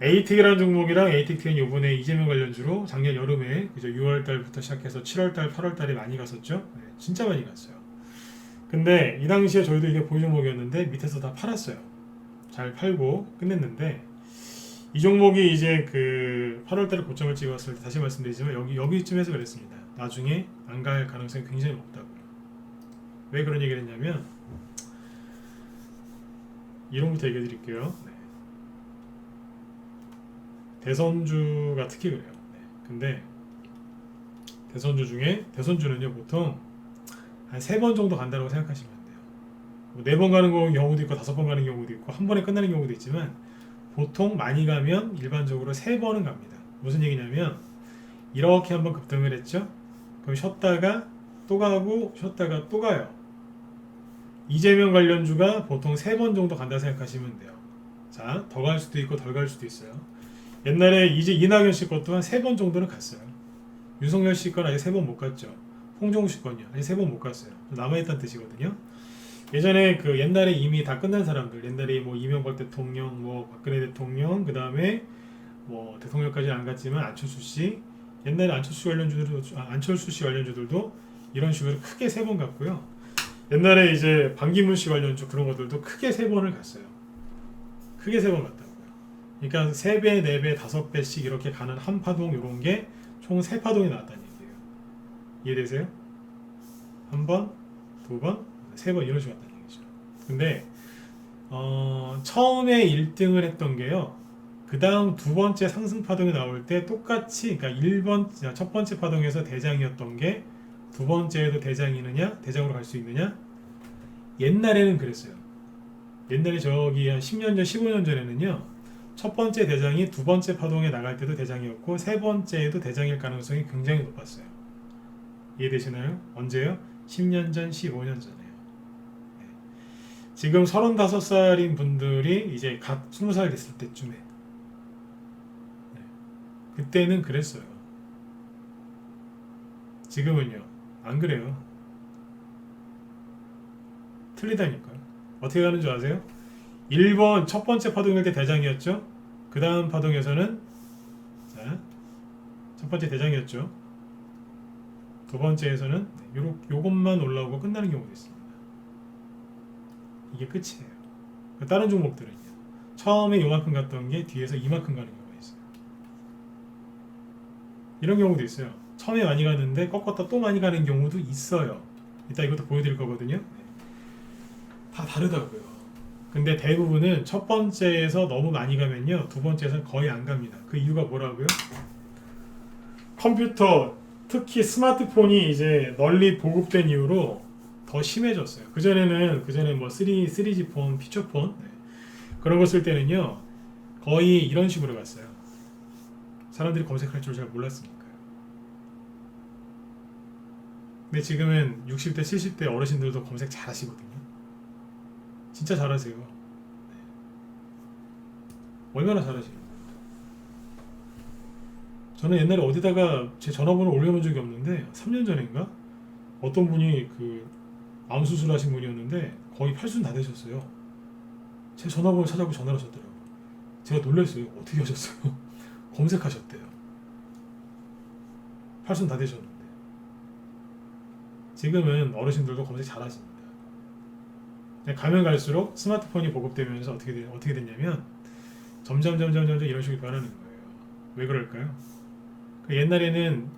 [SPEAKER 1] 에이텍이라는 종목이랑 에이텍T는 요번에 이재명 관련주로 작년 여름에 그죠 6월달부터 시작해서 7월달, 8월달에 많이 갔었죠. 네, 진짜 많이 갔어요. 근데 이 당시에 저희도 이게 보유 종목이었는데 밑에서 다 팔았어요. 잘 팔고 끝냈는데 이 종목이 이제 그 8월달에 고점을 찍었을 때 다시 말씀드리지만 여기쯤에서 그랬습니다. 나중에 안 갈 가능성이 굉장히 높다고요. 왜 그런 얘기를 했냐면 이론부터 얘기해 드릴게요. 네. 대선주가 특히 그래요. 네. 근데 대선주 중에 대선주는요 보통 한 3번 정도 간다고 생각하시면 돼요. 뭐 4번 가는 경우도 있고 5번 가는 경우도 있고 한 번에 끝나는 경우도 있지만 보통 많이 가면 일반적으로 3번은 갑니다. 무슨 얘기냐면 이렇게 한번 급등을 했죠. 그럼 쉬었다가 또 가고 쉬었다가 또 가요. 이재명 관련주가 보통 3번 정도 간다 생각하시면 돼요. 자, 더 갈 수도 있고 덜 갈 수도 있어요. 옛날에 이제 이낙연 씨 것도 한 3번 정도는 갔어요. 윤석열 씨 건 아직 3번 못 갔죠. 홍정우 씨 건요. 아직 3번 못 갔어요. 남아있다는 뜻이거든요. 예전에 그 옛날에 이미 다 끝난 사람들, 옛날에 뭐 이명박 대통령, 뭐 박근혜 대통령, 그 다음에 뭐 대통령까지는 안 갔지만 안철수 씨, 옛날에 안철수 씨 관련주들도 이런 식으로 크게 3번 갔고요. 옛날에 이제 반기문 씨 관련주 그런 것들도 크게 3번을 갔어요. 크게 3번 갔다고요. 그러니까 3배, 4배, 5배씩 이렇게 가는 한 파동 이런 게 총 3파동이 나왔다는 얘기예요. 이해되세요? 한 번, 2번, 3번 이런 식으로 갔다는 얘기죠. 근데 처음에 1등을 했던 게요. 그 다음 두 번째 상승 파동이 나올 때 똑같이 그러니까 첫 번째 파동에서 대장이었던 게 두 번째에도 대장이느냐 대장으로 갈 수 있느냐 옛날에는 그랬어요. 옛날에 저기 한 10년 전 15년 전에는요 첫 번째 대장이 두 번째 파동에 나갈 때도 대장이었고 세 번째에도 대장일 가능성이 굉장히 높았어요. 이해되시나요? 언제요? 10년 전 15년 전에요. 네. 지금 35살인 분들이 이제 갓 20살 됐을 때쯤에 네. 그때는 그랬어요. 지금은요 안 그래요. 틀리다니까요. 어떻게 가는 줄 아세요? 1번 첫 번째 파동일 때 대장이었죠. 그 다음 파동에서는 자, 첫 번째 대장이었죠. 두 번째에서는 요것만 올라오고 끝나는 경우도 있습니다. 이게 끝이에요. 다른 종목들은요. 처음에 요만큼 갔던 게 뒤에서 이만큼 가는 경우가 있어요. 이런 경우도 있어요. 처음에 많이 갔는데 꺾었다 또 많이 가는 경우도 있어요. 이따 이것도 보여드릴 거거든요. 다 다르다고요. 근데 대부분은 첫 번째에서 너무 많이 가면요 두 번째에서는 거의 안 갑니다. 그 이유가 뭐라고요? 컴퓨터 특히 스마트폰이 이제 널리 보급된 이후로 더 심해졌어요. 그전에 뭐 3G 폰, 피처폰 그런 거 쓸 때는요 거의 이런 식으로 갔어요. 사람들이 검색할 줄 잘 몰랐으니까요. 근데 지금은 60대 70대 어르신들도 검색 잘 하시거든요. 진짜 잘하세요. 네. 얼마나 잘하시는 거예요. 저는 옛날에 어디다가 제 전화번호 올려놓은 적이 없는데 3년 전인가 어떤 분이 그 암 수술하신 분이었는데 거의 80은 다 되셨어요. 제 전화번호 찾아보고 전화를 하셨더라고요. 제가 놀랐어요. 어떻게 하셨어요? 검색하셨대요. 80은 다 되셨는데 지금은 어르신들도 검색 잘 하십니다. 가면 갈수록 스마트폰이 보급되면서 어떻게 됐냐면 점점 이런 식으로 변하는 거예요. 왜 그럴까요? 옛날에는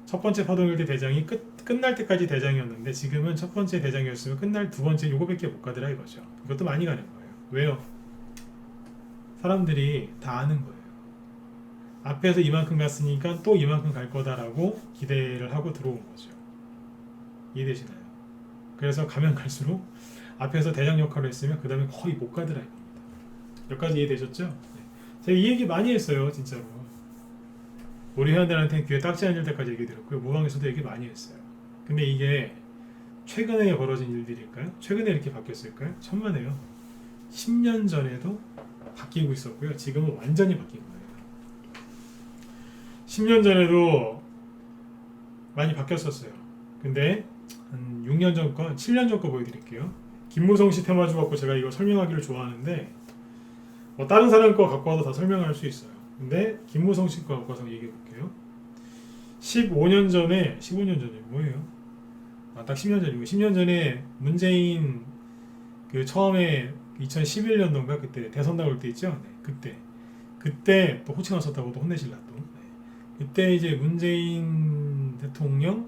[SPEAKER 1] 첫 번째 파동일 때 대장이 끝날 때까지 대장이었는데 지금은 첫 번째 대장이었으면 끝날 두 번째 요거밖에 못 가더라 이거죠. 이것도 많이 가는 거예요. 왜요? 사람들이 다 아는 거예요. 앞에서 이만큼 갔으니까 또 이만큼 갈 거다라고 기대를 하고 들어온 거죠. 이해되시나요? 그래서 가면 갈수록 앞에서 대장 역할을 했으면 그 다음에 거의 못 가더라 이겁니다. 여기까지 이해되셨죠? 네. 제가 이 얘기 많이 했어요 진짜로. 우리 회원들한테 귀에 딱지 앉을 때까지 얘기 드렸고요. 무방에서도 얘기 많이 했어요. 근데 이게 최근에 벌어진 일들일까요? 최근에 이렇게 바뀌었을까요? 천만에요. 10년 전에도 바뀌고 있었고요. 지금은 완전히 바뀐 거예요. 10년 전에도 많이 바뀌었었어요. 근데 한 6년 전 거, 7년 전 거 보여드릴게요. 김무성 씨 테마주 갖고 제가 이거 설명하기를 좋아하는데 뭐 다른 사람 거 갖고 와도 다 설명할 수 있어요. 근데 김무성 씨 거 갖고 와서 얘기해 볼게요. 15년 전에 뭐예요? 딱 10년 전이고 10년 전에 문재인 그 처음에 2011년도인가 그때 대선 나올 때 있죠? 네, 그때 또 호칭 안 썼다고 또 혼내실라 또. 네. 그때 이제 문재인 대통령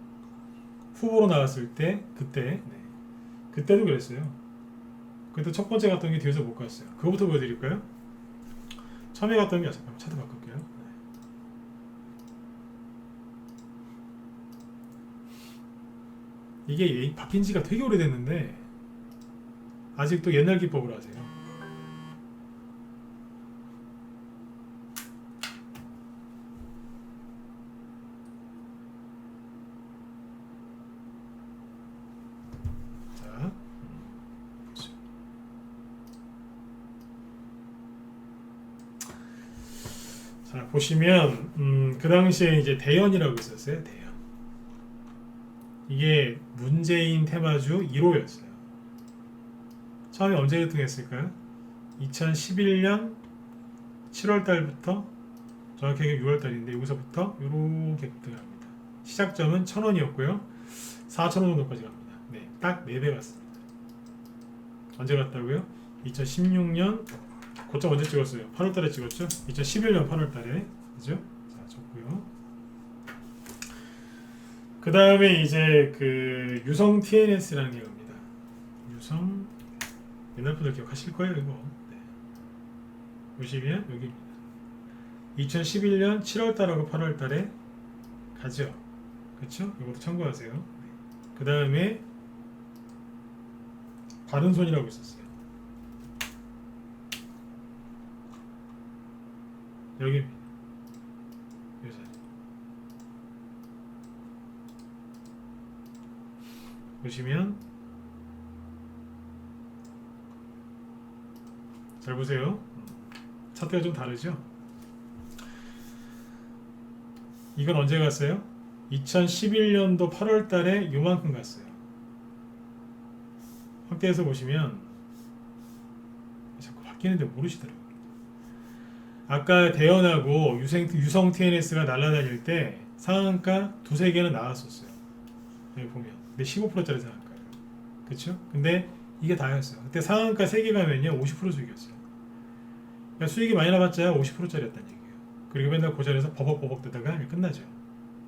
[SPEAKER 1] 후보로 나왔을 때 그때도 그랬어요. 그때 첫 번째 갔던 게 뒤에서 못 갔어요. 그거부터 보여드릴까요? 처음에 갔던 게 잠깐만 차트 바꿀게요. 이게 바뀐 지가 되게 오래됐는데 아직도 옛날 기법으로 하세요. 자, 자 보시면 그 당시에 이제 대연이라고 있었어요. 대연. 이게 문재인 테마주 1호였어요. 처음에 언제 급등했을까요? 2011년 7월 달부터 정확하게 6월 달인데 여기서부터 이렇게 급등합니다. 시작점은 1,000원이었고요. 4,000원 정도까지 갑니다. 네, 딱 4배 갔습니다. 언제 갔다고요? 2016년 고점 언제 찍었어요? 8월 달에 찍었죠? 2011년 8월 달에. 그죠? 자, 좋고요. 그 다음에 이제 그 유성 TNS라는 게 겁니다. 유성 옛날 분들 기억하실 거예요 이거. 네. 보시면 여기입니다. 2011년 7월달하고 8월달에 가죠. 그렇죠? 이것도 참고하세요. 네. 그 다음에 바른손이라고 있었어요. 여기입니다. 보시면 잘 보세요. 차트가 좀 다르죠? 이건 언제 갔어요? 2011년도 8월 달에 요만큼 갔어요. 확대해서 보시면 자꾸 바뀌는데 모르시더라고요. 아까 대연하고 유성 TNS가 날아다닐 때 상한가 두세 개는 나왔었어요. 여기 보면. 근데 15%짜리 상한가예요. 그쵸? 근데 이게 다였어요. 그때 상한가 3개 가면요 50% 수익이었어요. 그러니까 수익이 많이 나봤자 50%짜리였다는 얘기예요. 그리고 맨날 그 자리에서 버벅버벅 뜨다가 끝나죠.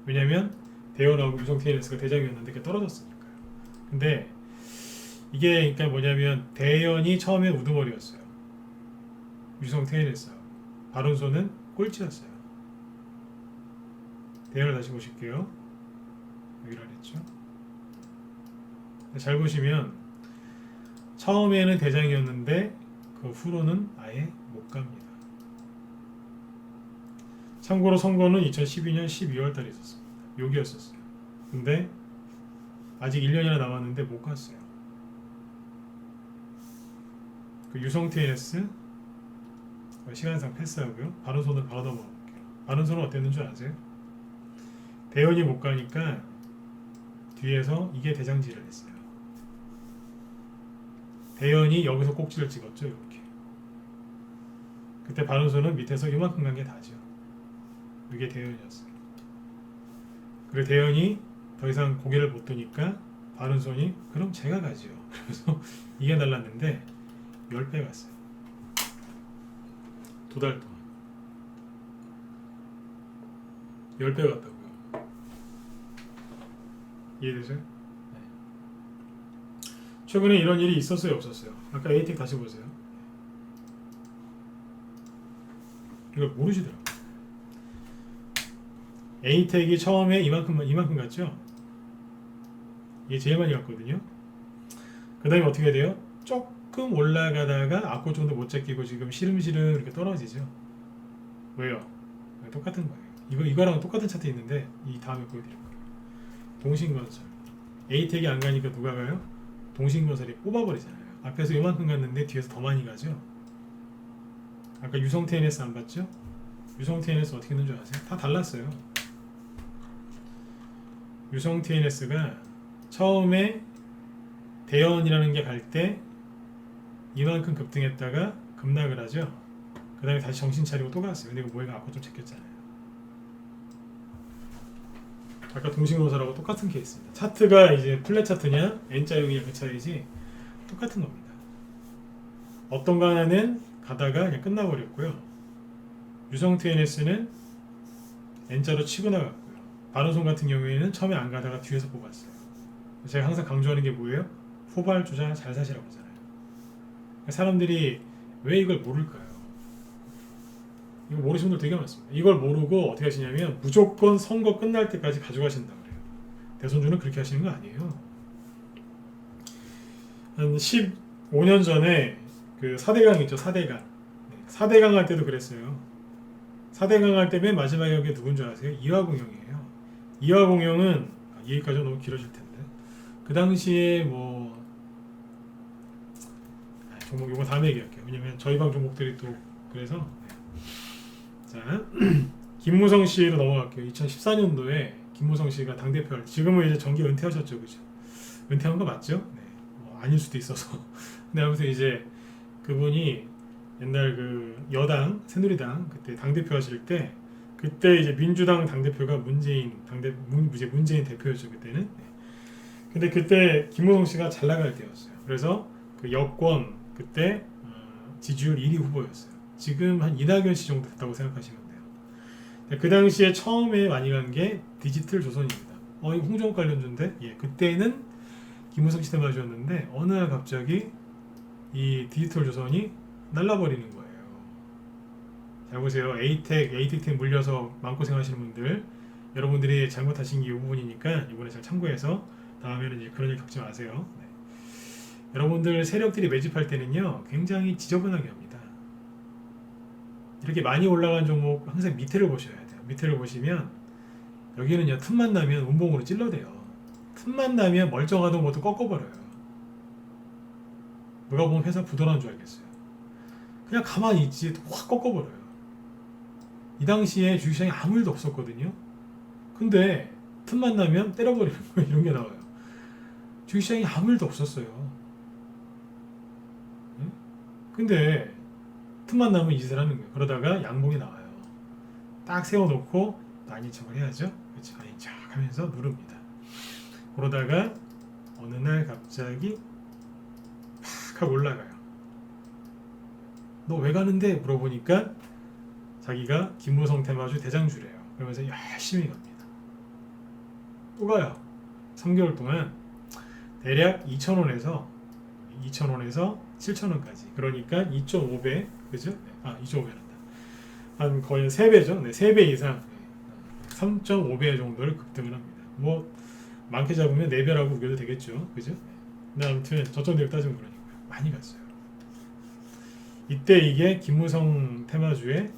[SPEAKER 1] 왜냐면 대연하고 유성 TNS가 대장이었는데 그게 떨어졌으니까요. 근데 이게 그러니까 뭐냐면 대연이 처음에 우두머리였어요. 유성 TNS 바른손은 꼴찌였어요. 대연을 다시 보실게요. 여기로 했죠. 잘 보시면 처음에는 대장이었는데 그 후로는 아예 못 갑니다. 참고로 선거는 2012년 12월 달에 있었습니다. 여기였었어요. 근데 아직 1년이나 남았는데 못 갔어요. 그 유성 TNS 시간상 패스하고요. 바른손을 바로 넘어갈게요. 바른손은 어땠는 줄 아세요? 대연이 못 가니까 뒤에서 이게 대장질을 했어요. 대연이 여기서 꼭지를 찍었죠. 이렇게. 그때 바른손은 밑에서 이만큼 간 게 다죠. 이게 대연이었어요. 그리고 대연이 더 이상 고개를 못 드니까 바른손이 그럼 제가 가죠. 그래서 이게 날랐는데 10배 갔어요. 2달 동안 10배 갔다고요. 이해되세요? 네. 최근에 이런 일이 있었어요, 없었어요? 아까 에이텍 다시 보세요. 이걸 모르시더라고요. 에이텍이 처음에 이만큼 갔죠? 이게 제일 많이 갔거든요. 그 다음에 어떻게 돼요? 조금 올라가다가 악골 정도 못 잡히고 지금 시름시름 이렇게 떨어지죠. 왜요? 똑같은 거예요. 이거랑 똑같은 차트 있는데 이 다음에 보여드릴 거예요. 동신건설. 에이텍이 안 가니까 누가 가요? 동신건설이 뽑아버리잖아요. 앞에서 이만큼 갔는데 뒤에서 더 많이 가죠. 아까 유성 TNS 안 봤죠? 유성 TNS 어떻게 했는 줄 아세요? 다 달랐어요. 유성 TNS가 처음에 대연이라는 게 갈 때 이만큼 급등했다가 급락을 하죠. 그 다음에 다시 정신 차리고 또 갔어요. 근데 이거 모해가 아까 좀 제꼈잖아요. 아까 동식노사라고 똑같은 케이스입니다. 차트가 이제 플랫 차트냐 N자형이냐 그 차이지 똑같은 겁니다. 어떤 거 하나는 가다가 그냥 끝나버렸고요. 유성트 NS는 N자로 치고 나갔고요. 바른손 같은 경우에는 처음에 안 가다가 뒤에서 뽑았어요. 제가 항상 강조하는 게 뭐예요? 후발주자 잘 사시라고 하잖아요. 사람들이 왜 이걸 모를까요? 이거 모르시는 분들 되게 많습니다. 이걸 모르고 어떻게 하시냐면 무조건 선거 끝날 때까지 가져가신다 그래요. 대선주는 그렇게 하시는 거 아니에요. 한 15년 전에 그 4대강 있죠. 4대강. 4대강 할 때도 그랬어요. 4대강 할 때 맨 마지막에 한 게 누군 줄 아세요? 이화공영이에요. 이화공영은 얘기까지 너무 길어질 텐데 그 당시에 뭐 종목 이거 다음에 얘기할게요. 왜냐면 저희 방 종목들이 또 그래서 자 김무성 씨로 넘어갈게요. 2014년도에 김무성 씨가 당대표 지금은 이제 정계 은퇴하셨죠, 그죠? 은퇴한 거 맞죠? 네. 아닐 수도 있어서 근데 아무튼 이제 그분이 옛날 그 여당 새누리당 그때 당대표 하실 때 그때 이제 민주당 당대표가 문재인 대표였죠 그때는. 네. 근데 그때 김무성 씨가 잘 나갈 때였어요. 그래서 그 여권 그때 지지율 1위 후보였어요. 지금 한 이낙연 씨 정도 됐다고 생각하시면 돼요. 그 당시에 처음에 많이 간 게 디지털 조선입니다. 이거 홍정욱 관련주인데 예, 그때는 김무성 씨 때마주였는데 어느 날 갑자기 이 디지털 조선이 날라버리는 거예요. 잘 보세요. 에이텍 물려서 마음고생 하시는 분들 여러분들이 잘못하신 게 이 부분이니까 이번에 잘 참고해서 다음에는 이제 그런 일 겪지 마세요. 네. 여러분들 세력들이 매집할 때는요 굉장히 지저분하게 합니다. 이렇게 많이 올라간 종목 항상 밑에를 보셔야 돼요. 밑에를 보시면 여기는요 틈만 나면 운봉으로 찔러대요. 틈만 나면 멀쩡하던 것도 꺾어버려요. 누가 보면 회사 부도난 줄 알겠어요. 그냥 가만히 있지 확 꺾어버려요. 이 당시에 주식시장에 아무 일도 없었거든요. 근데 틈만 나면 때려버리는 거예요. 이런 게 나와요. 주식시장에 아무 일도 없었어요. 근데 틈만 나면 이 짓을 하는 거예요. 그러다가 양봉이 나와요. 딱 세워놓고 아닌 척을 해야죠. 그렇죠? 아닌 척 하면서 누릅니다. 그러다가 어느 날 갑자기 팍 하고 올라가요. 너 왜 가는데? 물어보니까 자기가 김무성 테마주 대장주래요. 그러면서 열심히 갑니다. 또 가요. 3개월 동안 대략 2,000원에서 7,000원까지. 그러니까 2.5배, 그죠? 2.5배란다. 한 거의 3배죠. 네, 3배 이상 3.5배 정도를 급등을 합니다. 뭐 많게 잡으면 4배라고 우겨도 되겠죠. 그죠? 근데 아무튼 저점 대비 따지면 그러니까 많이 갔어요. 이때 이게 김무성 테마주의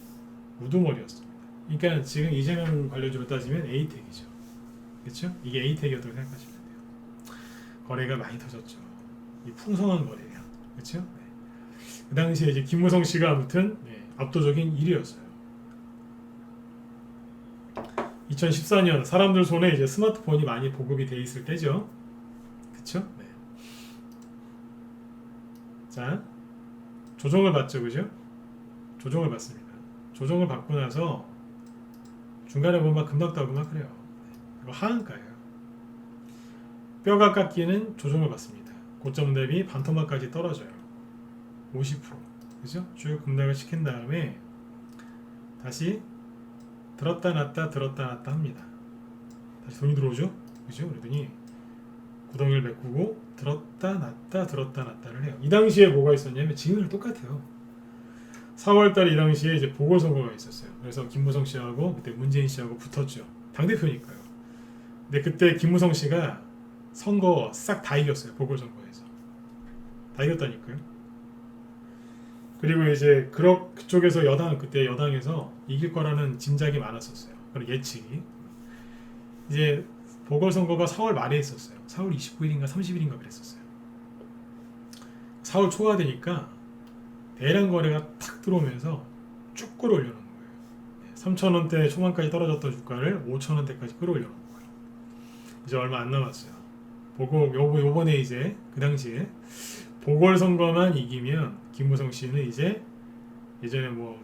[SPEAKER 1] 우두머리였습니다. 그러니까 지금 이재명 관련주로 따지면 에이텍이죠. 그렇죠? 이게 에이텍이었다고 생각하시면 돼요. 거래가 많이 터졌죠. 이 풍성한 거래량. 그렇죠? 네. 그 당시에 이제 김무성 씨가 아무튼 압도적인 1위였어요. 2014년 사람들 손에 이제 스마트폰이 많이 보급이 돼 있을 때죠. 그렇죠? 네. 자, 조정을 받죠, 그죠? 조정을 받습니다. 조정을 받고 나서 중간에 보면 막 급락도 막 그래요. 이거 하한가예요. 뼈가 깎이는 조정을 받습니다. 고점 대비 반토막까지 떨어져요. 50%. 그죠? 쭉 급락을 시킨 다음에 다시 들었다 놨다 합니다. 다시 돈이 들어오죠? 그죠? 그러더니 구덩이를 메꾸고 들었다 놨다를 해요. 이 당시에 뭐가 있었냐면 지금이랑 똑같아요. 4월달에 이 당시에 이제 보궐선거가 있었어요. 그래서 김무성 씨하고 그때 문재인 씨하고 붙었죠. 당대표니까요. 근데 그때 김무성 씨가 선거 싹 다 이겼어요. 보궐선거에서. 다 이겼다니까요. 그리고 이제 그쪽에서 그때 여당에서 이길 거라는 짐작이 많았었어요. 그런 예측이. 이제 보궐선거가 4월 말에 있었어요. 4월 29일인가 30일인가 그랬었어요. 4월 초가 되니까 대량 거래가 탁 들어오면서 쭉 끌어올려놓은 거예요. 3,000원대 초반까지 떨어졌던 주가를 5,000원대까지 끌어올려놓은 거예요. 이제 얼마 안 남았어요. 요번에 이제 그 당시에 보궐선거만 이기면 김무성 씨는 이제 예전에 뭐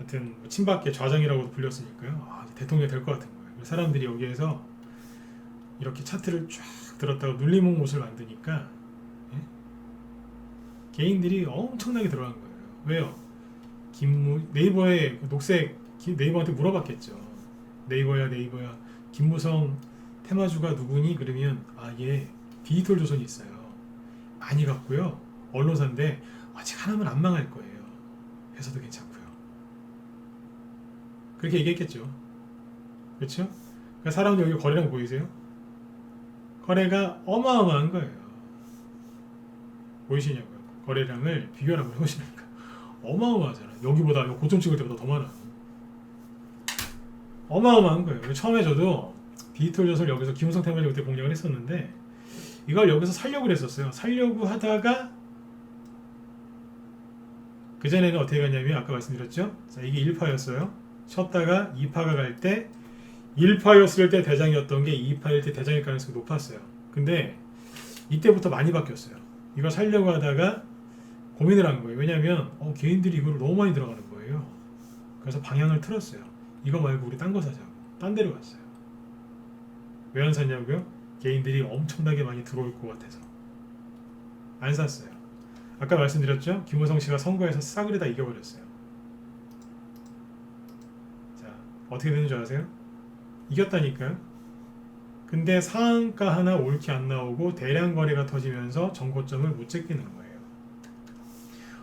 [SPEAKER 1] 하여튼 뭐 친박계 좌장이라고도 불렸으니까요. 아, 대통령이 될 것 같은 거예요. 사람들이 여기에서 이렇게 차트를 쫙 들었다가 눌리목 못을 만드니까 예? 개인들이 엄청나게 들어간 거예요. 왜요? 네이버에 녹색 네이버한테 물어봤겠죠. 네이버야 김무성 테마주가 누구니? 그러면 얘 디지털 조선이 있어요. 많이 갔고요. 언론사인데 아직 하나면 안 망할 거예요. 회사도 괜찮고요. 그렇게 얘기했겠죠. 그렇죠? 그러니까 사람들 여기 거래량 보이세요? 거래가 어마어마한 거예요. 보이시냐고요? 거래량을 비교를 한번 해보시니까 어마어마하잖아요. 여기보다 고점 찍을 때보다 더 많아요. 어마어마한 거예요. 처음에 저도 디지털 조선을 여기서 김우성 테마주 그때 공략을 했었는데 이걸 여기서 살려고 했었어요. 살려고 하다가 그전에는 어떻게 갔냐면 아까 말씀드렸죠. 자, 이게 1파였어요. 쉬었다가 2파가 갈 때 1파였을 때 대장이었던 게 2파일 때 대장일 가능성이 높았어요. 근데 이때부터 많이 바뀌었어요. 이걸 살려고 하다가 고민을 한 거예요. 왜냐하면 개인들이 이걸 너무 많이 들어가는 거예요. 그래서 방향을 틀었어요. 이거 말고 우리 딴 거 사자고. 딴 데로 갔어요. 왜 안 샀냐고요? 개인들이 엄청나게 많이 들어올 것 같아서 안 샀어요. 아까 말씀드렸죠? 김호성 씨가 선거에서 싸그리 다 이겨버렸어요. 자, 어떻게 되는 줄 아세요? 이겼다니까요. 근데 상한가 하나 옳게 안 나오고 대량 거래가 터지면서 정고점을 못 제끼는 거예요.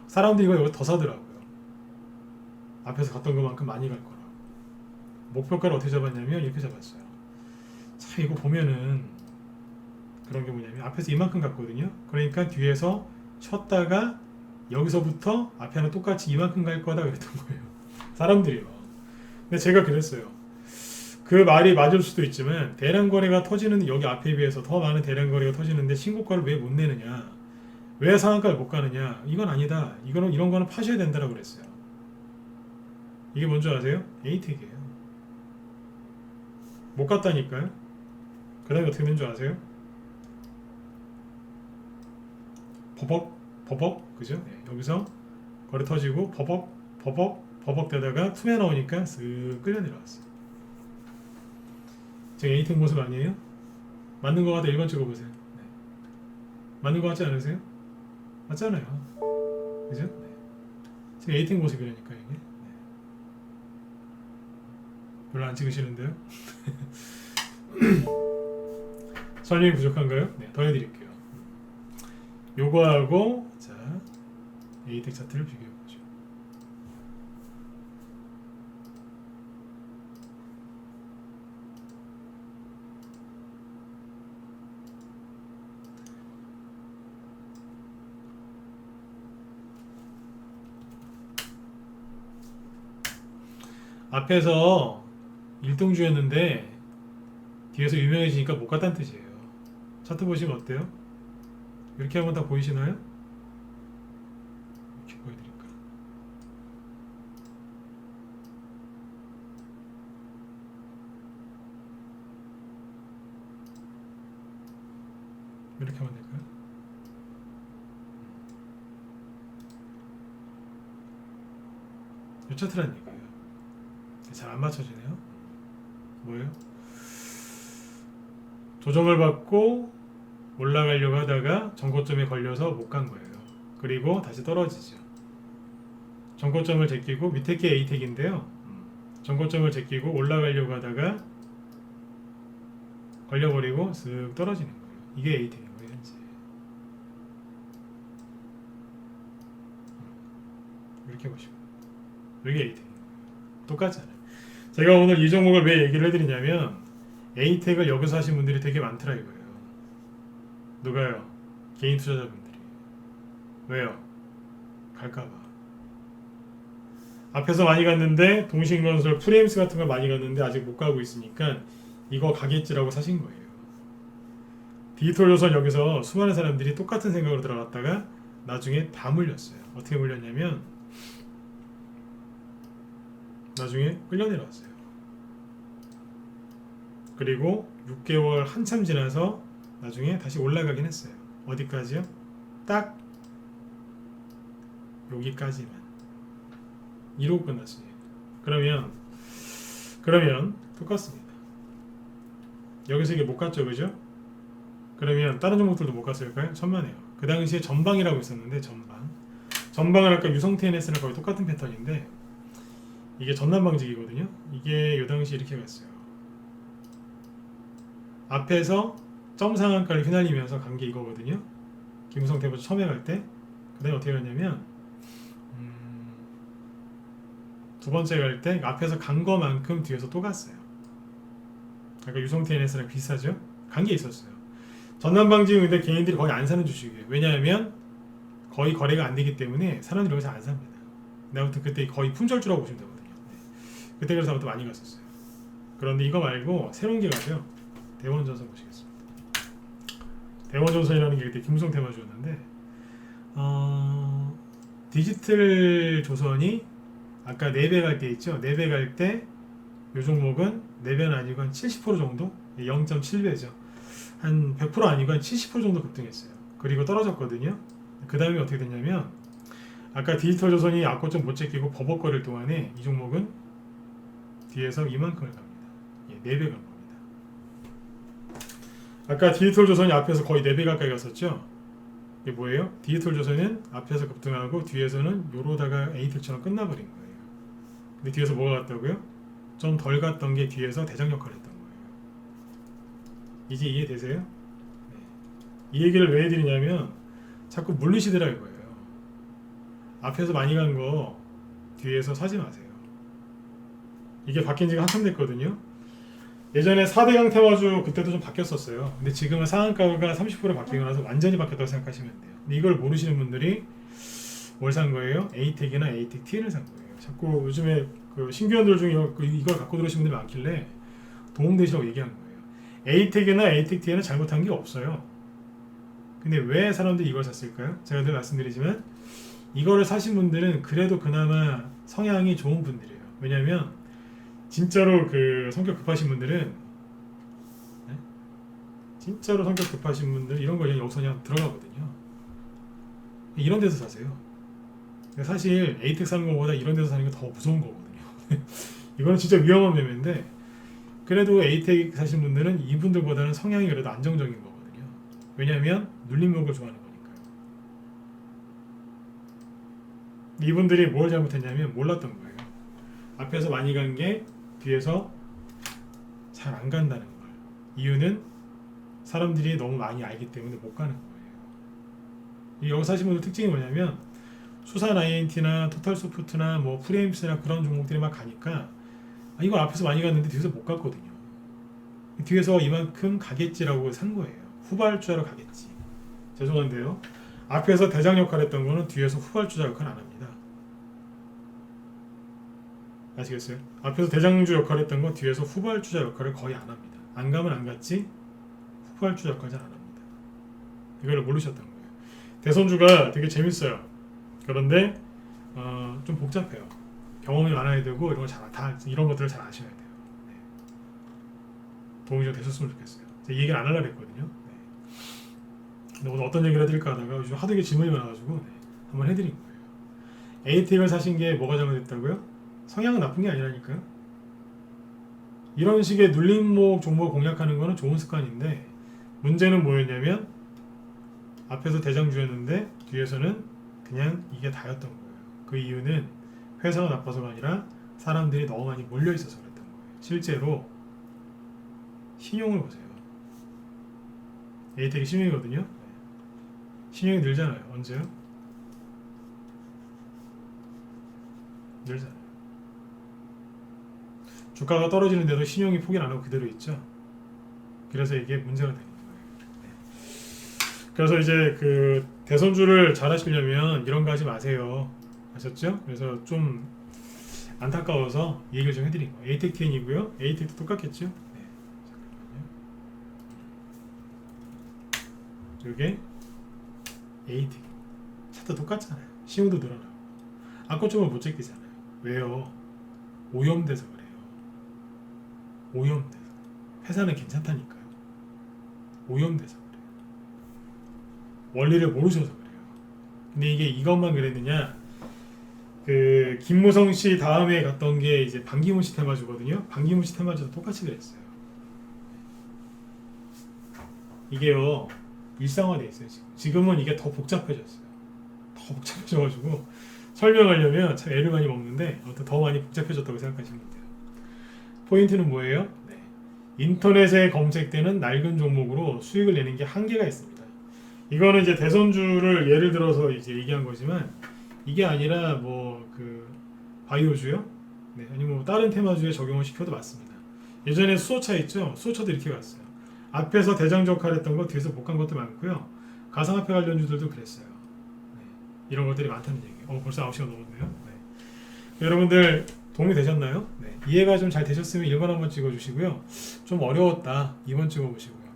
[SPEAKER 1] 사람들이 이거 더 사더라고요. 앞에서 갔던 것만큼 많이 갈 거라고. 목표가를 어떻게 잡았냐면 이렇게 잡았어요. 자, 이거 보면은 그런 게 뭐냐면 앞에서 이만큼 갔거든요. 그러니까 뒤에서 쳤다가 여기서부터 앞에 하나 똑같이 이만큼 갈 거다 그랬던 거예요. 사람들이요. 근데 제가 그랬어요. 그 말이 맞을 수도 있지만 대량 거래가 터지는 여기 앞에 비해서 더 많은 대량 거래가 터지는데 신고가를 왜 못 내느냐? 왜 상한가를 못 가느냐? 이건 아니다. 이거는 이런 거는 파셔야 된다라고 그랬어요. 이게 뭔지 아세요? 에이텍이에요. 못 갔다니까요. 그 다음에 어떻게 된 줄 아세요? 버벅 그죠? 네, 여기서 거래 터지고 버벅 되다가 투매 나오니까 쓱 끌려 내려왔어요. 지금 에이텍 모습 아니에요? 맞는 거 같아. 1번 찍어보세요. 네. 맞는 거 같지 않으세요? 맞잖아요. 그죠? 네. 지금 에이텍 모습이라니까 이게. 네. 별로 안 찍으시는데요? 설명이 부족한가요? 네, 더 해드릴게요. 요거하고 자 에이텍 차트를 비교해보죠. 앞에서 1등주였는데 뒤에서 유명해지니까 못 갔다는 뜻이에요. 차트 보시면 어때요? 이렇게 하면 다 보이시나요? 이렇게 보여드릴까? 이렇게 하면 될까요? 이 차트란 얘기예요. 잘 안 맞춰지네요. 뭐예요? 조정을 받고 올라가려고 하다가 정고점에 걸려서 못 간 거예요. 그리고 다시 떨어지죠. 정고점을 제끼고 밑에 게 에이텍인데요. 정고점을 제끼고 올라가려고 하다가 걸려버리고 쓱 떨어지는 거예요. 이게 에이텍인 거예요. 현재. 이렇게 보시고 이게 에이텍인 거예요. 똑같잖아요. 제가 오늘 이 종목을 왜 얘기를 해드리냐면 에이텍을 여기서 하신 분들이 되게 많더라 이거예요. 누가요? 개인 투자자분들이. 왜요? 갈까봐. 앞에서 많이 갔는데 동신건설, 프레임스 같은 걸 많이 갔는데 아직 못 가고 있으니까 이거 가겠지라고 사신 거예요. 디지털조선 여기서 수많은 사람들이 똑같은 생각으로 들어갔다가 나중에 다 물렸어요. 어떻게 물렸냐면 나중에 끌려 내려왔어요. 그리고 6개월 한참 지나서 나중에 다시 올라가긴 했어요. 어디까지요? 딱 여기까지만. 이러고 끝났어요. 그러면 똑같습니다. 여기서 이게 못 갔죠, 그죠? 그러면 다른 종목들도 못 갔을까요? 천만에요. 그 당시에 전방이라고 있었는데 전방은 아까 유성TNS랑 거의 똑같은 패턴인데 이게 전남방직이거든요. 이게 요 당시 이렇게 갔어요. 앞에서 점 상한가를 휘날리면서 간 게 이거거든요. 김우성 대보주 처음에 갈 때. 그 다음에 어떻게 갔냐면 두 번째 갈 때 앞에서 간 거만큼 뒤에서 또 갔어요. 아까 유성TNS랑 비슷하죠? 간 게 있었어요. 전남방직은 근데 개인들이 거의 안 사는 주식이에요. 왜냐하면 거의 거래가 안 되기 때문에 사람들이 여기서 안 삽니다. 근데 아무튼 그때 거의 품절주라고 보시면 되거든요. 네. 그때 그래서 아무튼 많이 갔었어요. 그런데 이거 말고 새로운 게 가죠. 대원전선 보시겠습니다. 대원전선이라는 게 그때 김우성 테마주였는데 디지털 조선이 아까 4배 갈 때 있죠. 4배 갈 때 이 종목은 4배는 아니고 한 70% 정도? 0.7배죠. 한 100% 아니고 한 70% 정도 급등했어요. 그리고 떨어졌거든요. 그 다음에 어떻게 됐냐면 아까 디지털 조선이 악고점 못 제끼고 버벅거릴 동안에 이 종목은 뒤에서 이만큼을 갑니다. 4배 간 겁니다. 아까 디지털 조선이 앞에서 거의 4배 가까이 갔었죠. 이게 뭐예요? 디지털 조선은 앞에서 급등하고 뒤에서는 요러다가 에이텍처럼 끝나버린 거예요. 근데 뒤에서 뭐가 갔다고요? 좀 덜 갔던 게 뒤에서 대장 역할을 했던 거예요. 이제 이해되세요? 네. 이 얘기를 왜 해드리냐면 자꾸 물리시더라 이거예요. 앞에서 많이 간 거 뒤에서 사지 마세요. 이게 바뀐 지가 한참 됐거든요. 예전에 4대강 테마주 그때도 좀 바뀌었었어요. 근데 지금은 상한가가 30% 바뀌고 나서 완전히 바뀌었다고 생각하시면 돼요. 근데 이걸 모르시는 분들이 뭘 산 거예요? 에이텍이나 에이텍 TN을 산 거예요. 자꾸 요즘에 그 신규원들 중에 이걸 갖고 들어오신 분들이 많길래 도움되시라고 얘기한 거예요. 에이텍이나 에이텍 TN은 잘못한 게 없어요. 근데 왜 사람들이 이걸 샀을까요? 제가 늘 말씀드리지만 이거를 사신 분들은 그래도 그나마 성향이 좋은 분들이에요. 왜냐면 진짜로 그 성격 급하신 분들은 진짜로 성격 급하신 분들 이런 거 그냥 여기서 그냥 들어가거든요. 이런 데서 사세요. 사실 에이텍 사는 것보다 이런 데서 사는 게 더 무서운 거거든요. 이거는 진짜 위험한 매매인데 그래도 에이텍 사신 분들은 이분들보다는 성향이 그래도 안정적인 거거든요. 왜냐하면 눌림목을 좋아하는 거니까요. 이분들이 뭘 잘못했냐면 몰랐던 거예요. 앞에서 많이 간 게 뒤에서 잘 안 간다는 걸. 이유는 사람들이 너무 많이 알기 때문에 못 가는 거예요. 여기 사신 분들 특징이 뭐냐면 수산 INT나 토탈소프트나 뭐 프레임스나 그런 종목들이 막 가니까 이거 앞에서 많이 갔는데 뒤에서 못 갔거든요. 뒤에서 이만큼 가겠지라고 산 거예요. 후발주자로 가겠지. 죄송한데요. 앞에서 대장 역할 했던 거는 뒤에서 후발주자 역할 안 합니다. 아시겠어요? 앞에서 대장주 역할 했던 건 뒤에서 후발주자 역할을 거의 안 합니다. 안 가면 안 갔지 후발주자 역할 잘 안 합니다. 이걸 모르셨던 거예요. 대선주가 되게 재밌어요. 그런데 좀 복잡해요. 경험이 많아야 되고 이런 거 이런 것들을 잘 아셔야 돼요. 네. 도움이 좀 되셨으면 좋겠어요. 제가 이 얘기를 안 하려고 했거든요. 네. 근데 오늘 어떤 얘기를 해드릴까 하다가 요즘 하도 이게 질문이 많아가지고 한번 해드린 거예요. 에이텍을 사신 게 뭐가 잘못됐다고요? 성향은 나쁜 게 아니라니까요. 이런 식의 눌림목 종목 공략하는 거는 좋은 습관인데 문제는 뭐였냐면 앞에서 대장주였는데 뒤에서는 그냥 이게 다였던 거예요. 그 이유는 회사가 나빠서가 아니라 사람들이 너무 많이 몰려 있어서 그랬던 거예요. 실제로 신용을 보세요. 에이텍이 신용이거든요. 신용이 늘잖아요. 언제요? 늘잖아요. 주가가 떨어지는데도 신용이 포기를 안 하고 그대로 있죠. 그래서 이게 문제가 되는 거예요. 네. 그래서 이제 그 대선주를 잘 하시려면 이런 거 하지 마세요. 아셨죠? 그래서 좀 안타까워서 얘기를 좀 해드린 거예요. 에이텍 TN이고요. 에이텍도 똑같겠죠? 네. 잠깐만요. 이게 에이텍. 차트 똑같잖아요. 신용도 늘어나고. 악고점을 못 제끼잖아요. 왜요? 오염돼서 그래요. 오염돼서. 회사는 괜찮다니까요. 오염돼서 그래요. 원리를 모르셔서 그래요. 근데 이게 이것만 그랬느냐? 그 김무성 씨 다음에 갔던 게 이제 반기문 씨 테마주거든요. 반기문 씨 테마주도 똑같이 그랬어요. 이게요 일상화돼 있어요. 지금은 이게 더 복잡해졌어요. 더 복잡해져가지고 설명하려면 참 애를 많이 먹는데 아무튼 더 많이 복잡해졌다고 생각하시면 돼요. 포인트는 뭐예요? 네. 인터넷에 검색되는 낡은 종목으로 수익을 내는 게 한계가 있습니다. 이거는 이제 대선주를 예를 들어서 이제 얘기한 거지만 이게 아니라 뭐 그 바이오주요? 네, 아니면 뭐 다른 테마주에 적용을 시켜도 맞습니다. 예전에 수소차 있죠? 수소차도 이렇게 갔어요. 앞에서 대장 역할했던 거 뒤에서 복한 것도 많고요. 가상화폐 관련주들도 그랬어요. 네, 이런 것들이 많다는 얘기예요. 벌써 9시간 넘었네요. 네. 여러분들 도움이 되셨나요? 네. 이해가 좀 잘 되셨으면 1번 한번 찍어주시고요. 좀 어려웠다 2번 찍어보시고요.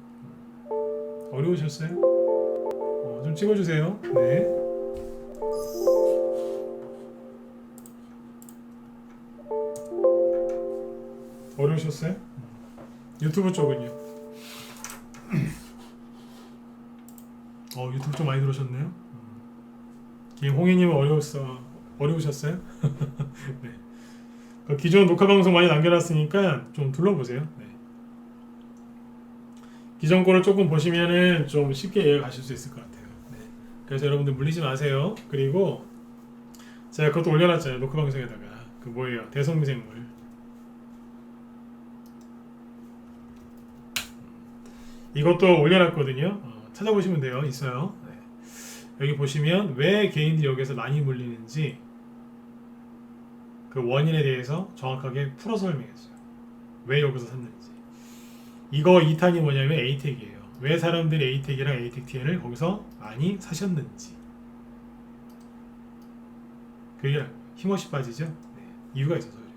[SPEAKER 1] 어려우셨어요? 좀 찍어주세요. 네. 어려우셨어요? 유튜브 쪽은요? 유튜브 좀 많이 들으셨네요. 김홍희님은 어려우셨어요? 네. 기존 녹화 방송 많이 남겨놨으니까 좀 둘러보세요. 네. 기존 거를 조금 보시면은 좀 쉽게 이해가 가실 수 있을 것 같아요. 네. 그래서 여러분들 물리지 마세요. 그리고 제가 그것도 올려놨잖아요. 녹화 방송에다가 그 뭐예요? 대성미생물. 이것도 올려놨거든요. 찾아보시면 돼요. 있어요. 네. 여기 보시면 왜 개인들이 여기서 많이 물리는지 그 원인에 대해서 정확하게 풀어서 설명했어요. 왜 여기서 샀는지. 이거 2탄이 뭐냐면 에이텍이에요. 왜 사람들이 에이텍이랑 에이텍 TN을 거기서 많이 사셨는지. 그게 힘없이 빠지죠. 네. 이유가 있어서 그래요.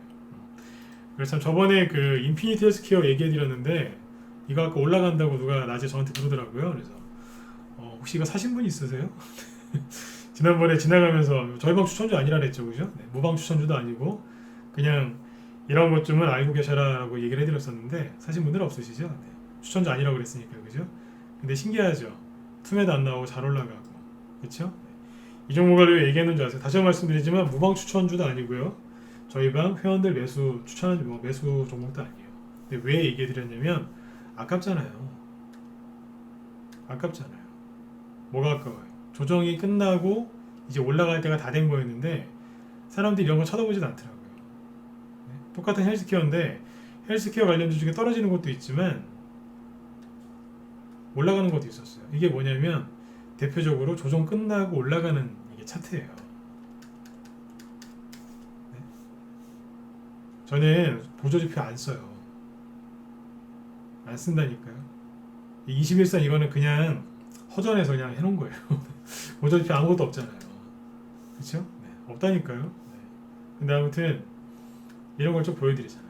[SPEAKER 1] 그래서 참 저번에 그 인피니티 헬스케어 얘기해드렸는데 이거 아까 올라간다고 누가 낮에 저한테 그러더라고요. 그래서 혹시 이거 사신 분 있으세요? 지난번에 지나가면서 저희 방 추천주 아니라 그랬죠, 그죠? 네, 무방 추천주도 아니고 그냥 이런 것쯤은 알고 계셔라라고 얘기를 해드렸었는데 사신 분들 없으시죠? 네, 추천주 아니라고 그랬으니까, 그죠? 근데 신기하죠? 투매도 안 나오고 잘 올라가고, 그렇죠? 이 종목을 왜 얘기했는지 아세요? 다시 한번 말씀드리지만 무방 추천주도 아니고요. 저희 방 회원들 매수 추천한 매수 종목도 아니에요. 근데 왜 얘기해드렸냐면 아깝잖아요. 아깝잖아요. 뭐가 아까워요? 조정이 끝나고 이제 올라갈 때가 다 된 거였는데 사람들이 이런 거 쳐다보지도 않더라고요. 네? 똑같은 헬스케어인데 헬스케어 관련주 중에 떨어지는 것도 있지만 올라가는 것도 있었어요. 이게 뭐냐면 대표적으로 조정 끝나고 올라가는 이게 차트예요. 네? 저는 보조지표 안 써요. 안 쓴다니까요. 21선 이거는 그냥 허전해서 그냥 해놓은 거예요. 보조지표 아무것도 없잖아요. 그렇죠? 네, 없다니까요. 네. 근데 아무튼 이런 걸 좀 보여드리잖아요.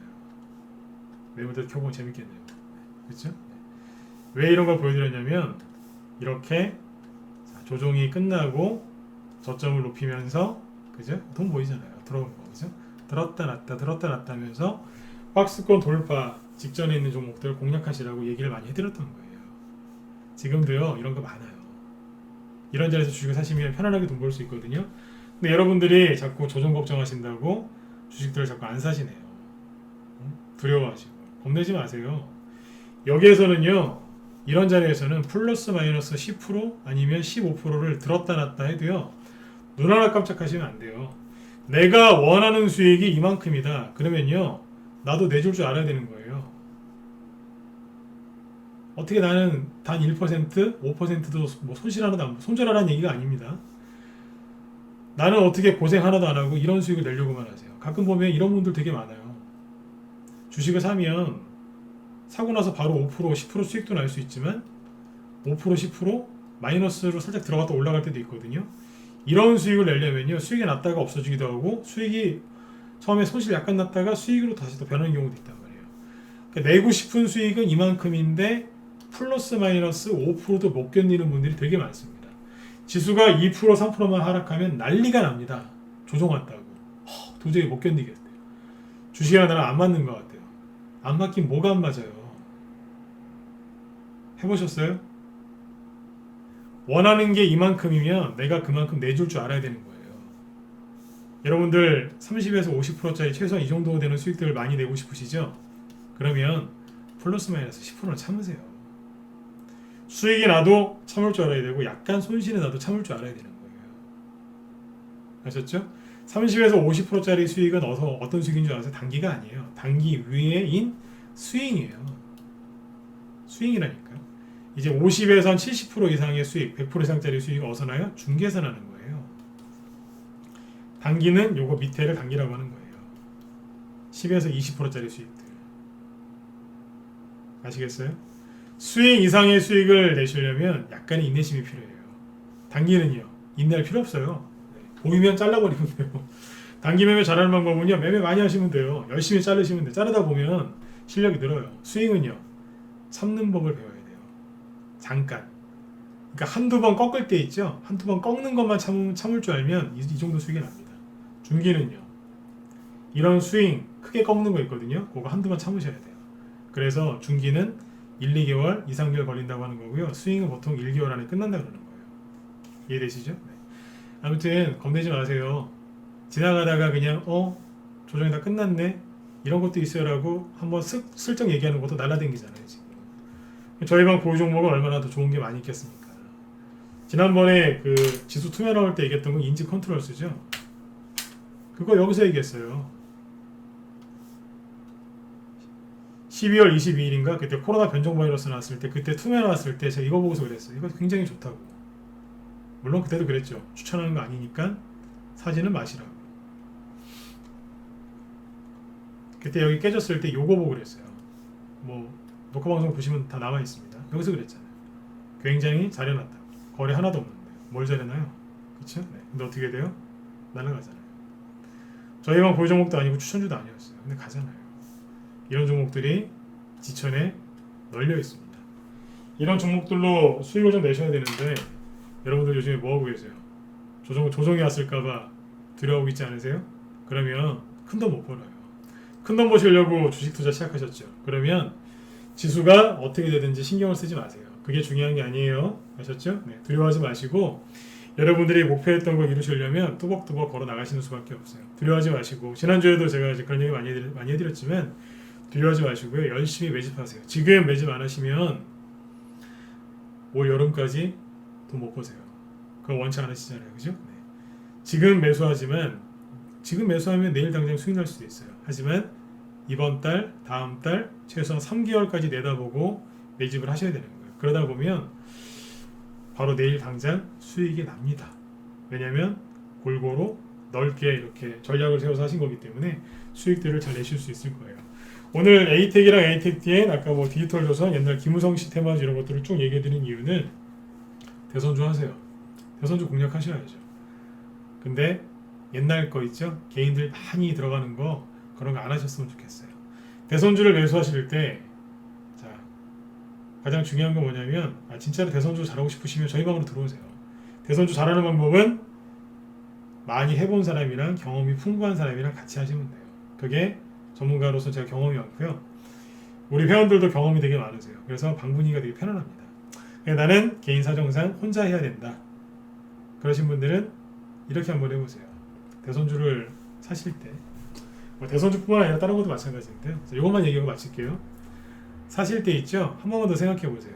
[SPEAKER 1] 매물들 켜보면 재밌겠네요. 그렇죠? 네. 왜 이런 걸 보여드렸냐면 이렇게 조정이 끝나고 저점을 높이면서 그죠? 돈 보이잖아요. 들어오는 거 그죠? 들었다 놨다 하면서 박스권 돌파 직전에 있는 종목들 공략하시라고 얘기를 많이 해드렸던 거예요. 지금도요 이런 거 많아요. 이런 자리에서 주식을 사시면 편안하게 돈 벌 수 있거든요. 근데 여러분들이 자꾸 조정 걱정하신다고 주식들을 자꾸 안 사시네요. 두려워하시고 겁내지 마세요. 여기에서는요 이런 자리에서는 플러스 마이너스 10% 아니면 15%를 들었다 놨다 해도요 눈 하나 깜짝하시면 안 돼요. 내가 원하는 수익이 이만큼이다. 그러면요 나도 내줄 줄 알아야 되는 거예요. 어떻게 나는 단 1%, 5%도 뭐 손실 하나도 손절하라는 얘기가 아닙니다. 나는 어떻게 고생 하나도 안 하고 이런 수익을 내려고만 하세요. 가끔 보면 이런 분들 되게 많아요. 주식을 사면 사고 나서 바로 5%, 10% 수익도 날 수 있지만 5%, 10% 마이너스로 살짝 들어갔다 올라갈 때도 있거든요. 이런 수익을 내려면요. 수익이 났다가 없어지기도 하고 수익이 처음에 손실 약간 났다가 수익으로 다시 또 변하는 경우도 있단 말이에요. 그러니까 내고 싶은 수익은 이만큼인데 플러스 마이너스 5%도 못 견디는 분들이 되게 많습니다. 지수가 2%, 3%만 하락하면 난리가 납니다. 조정 왔다고. 도저히 못 견디겠대요. 주식이랑 나랑 안 맞는 것 같아요. 안 맞긴 뭐가 안 맞아요. 해보셨어요? 원하는 게 이만큼이면 내가 그만큼 내줄 줄 알아야 되는 거예요. 여러분들 30에서 50%짜리 최소한 이 정도 되는 수익들을 많이 내고 싶으시죠? 그러면 플러스 마이너스 10%는 참으세요. 수익이 나도 참을 줄 알아야 되고 약간 손실이 나도 참을 줄 알아야 되는 거예요. 아셨죠? 30에서 50%짜리 수익은 어떤 수익인 줄 아세요? 단기가 아니에요. 단기 위에인 스윙이에요. 스윙이라니까요. 이제 50에서 70% 이상의 수익, 100% 이상짜리 수익이 어디서 나요? 중개에서 나는 거예요. 단기는 요거 밑에를 단기라고 하는 거예요. 10에서 20%짜리 수익들. 아시겠어요? 수익 이상의 수익을 내시려면 약간의 인내심이 필요해요. 단기는요, 인내할 필요 없어요. 보이면 잘라버리면 돼요. 단기 매매 잘하는 방법은요, 매매 많이 하시면 돼요. 열심히 자르시면 돼요. 자르다 보면 실력이 늘어요. 스윙은요, 참는 법을 배워야 돼요. 잠깐. 그러니까 한두 번 꺾을 때 있죠? 한두 번 꺾는 것만 참을 줄 알면 이 정도 수익이 납니다. 중기는요, 이런 스윙 크게 꺾는 거 있거든요. 그거 한두 번 참으셔야 돼요. 그래서 중기는 1, 2개월, 2, 3개월 걸린다고 하는 거고요. 스윙은 보통 1개월 안에 끝난다고 그러는 거예요. 이해되시죠? 네. 아무튼 겁내지 마세요. 지나가다가 그냥 조정이 다 끝났네, 이런 것도 있어요라고 한번 슬쩍 얘기하는 것도 날라댕기잖아요. 지금 저희 방 보유 종목은 얼마나 더 좋은 게 많이 있겠습니까? 지난번에 그 지수 투매 나올 때 얘기했던 건 인지 컨트롤스죠. 그거 여기서 얘기했어요. 12월 22일인가 그때 코로나 변종 바이러스 나왔을 때, 그때 투매 나왔을 때 제가 이거 보고서 그랬어요. 이거 굉장히 좋다고. 물론 그때도 그랬죠. 추천하는 거 아니니까 사지는 마시라고. 그때 여기 깨졌을 때 요거 보고 그랬어요. 뭐 녹화 방송 보시면 다 나와 있습니다. 여기서 그랬잖아요. 굉장히 잘해놨다. 거래 하나도 없는데 뭘 잘해놔요? 그렇죠? 네. 근데 어떻게 돼요? 날아가잖아요. 저희 방 보유 종목도 아니고 추천주도 아니었어요. 근데 가잖아요. 이런 종목들이 지천에 널려 있습니다. 이런 종목들로 수익을 좀 내셔야 되는데 여러분들 요즘에 뭐 하고 계세요? 조정이 왔을까봐 두려워하고 있지 않으세요? 그러면 큰 돈 못 벌어요. 큰 돈 버시려고 주식 투자 시작하셨죠? 그러면 지수가 어떻게 되든지 신경을 쓰지 마세요. 그게 중요한 게 아니에요. 아셨죠? 네, 두려워하지 마시고 여러분들이 목표했던 걸 이루시려면 뚜벅뚜벅 걸어 나가시는 수밖에 없어요. 두려워하지 마시고, 지난주에도 제가 이제 그런 얘기 많이 해드렸지만 두려워하지 마시고요. 열심히 매집하세요. 지금 매집 안 하시면 올 여름까지 돈 못 버세요. 그거 원치 않으시잖아요. 그죠? 네. 지금 매수하지만 지금 매수하면 내일 당장 수익 날 수도 있어요. 하지만 이번 달, 다음 달 최소한 3개월까지 내다보고 매집을 하셔야 되는 거예요. 그러다 보면 바로 내일 당장 수익이 납니다. 왜냐하면 골고루 넓게 이렇게 전략을 세워서 하신 거기 때문에 수익들을 잘 내실 수 있을 거예요. 오늘 에이텍이랑 에이텍DN, 아까 뭐 디지털조선, 옛날 김우성 씨 테마주 이런 것들을 쭉 얘기해드린 이유는 대선주 하세요. 대선주 공략하셔야죠. 근데 옛날 거 있죠? 개인들 많이 들어가는 거, 그런 거 안 하셨으면 좋겠어요. 대선주를 매수하실 때 가장 중요한 건 뭐냐면, 진짜로 대선주 잘하고 싶으시면 저희 방으로 들어오세요. 대선주 잘하는 방법은 많이 해본 사람이랑 경험이 풍부한 사람이랑 같이 하시면 돼요. 그게 전문가로서 제가 경험이 많고요. 우리 회원들도 경험이 되게 많으세요. 그래서 방문이가 되게 편안합니다. 나는 개인 사정상 혼자 해야 된다, 그러신 분들은 이렇게 한번 해보세요. 대선주를 사실 때, 뭐 대선주뿐만 아니라 다른 것도 마찬가지인데요. 이것만 얘기하고 마칠게요. 사실 때 있죠? 한 번만 더 생각해 보세요.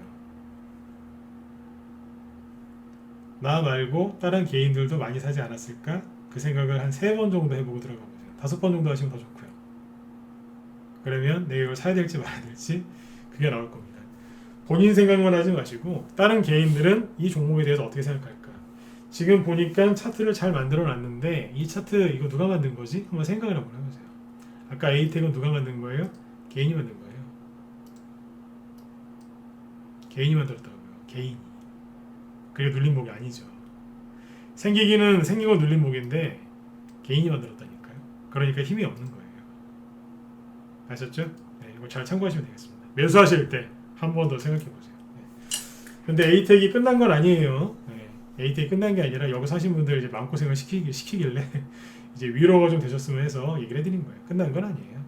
[SPEAKER 1] 나 말고 다른 개인들도 많이 사지 않았을까? 그 생각을 한 3번 정도 해보고 들어가 보세요. 5번 정도 하시면 더 좋고요. 그러면 내가 이걸 사야 될지 말아야 될지 그게 나올 겁니다. 본인 생각만 하지 마시고 다른 개인들은 이 종목에 대해서 어떻게 생각할까? 지금 보니까 차트를 잘 만들어 놨는데 이 차트 이거 누가 만든 거지? 한번 생각을 한번 해보세요. 아까 에이텍은 누가 만든 거예요? 개인이 만든 거예요. 개인이 만들었다고요. 개인이. 그게 눌림목이 아니죠. 생기기는 생기고 눌림목인데 개인이 만들었다니까요. 그러니까 힘이 없는 거예요. 아셨죠? 네, 이거 잘 참고하시면 되겠습니다. 매수하실 때 한 번 더 생각해 보세요. 네. 근데 에이텍이 끝난 건 아니에요. 네, 에이텍이 끝난 게 아니라 여기 사신 분들 이제 마음고생을 시키길래 이제 위로가 좀 되셨으면 해서 얘기를 해드린 거예요. 끝난 건 아니에요.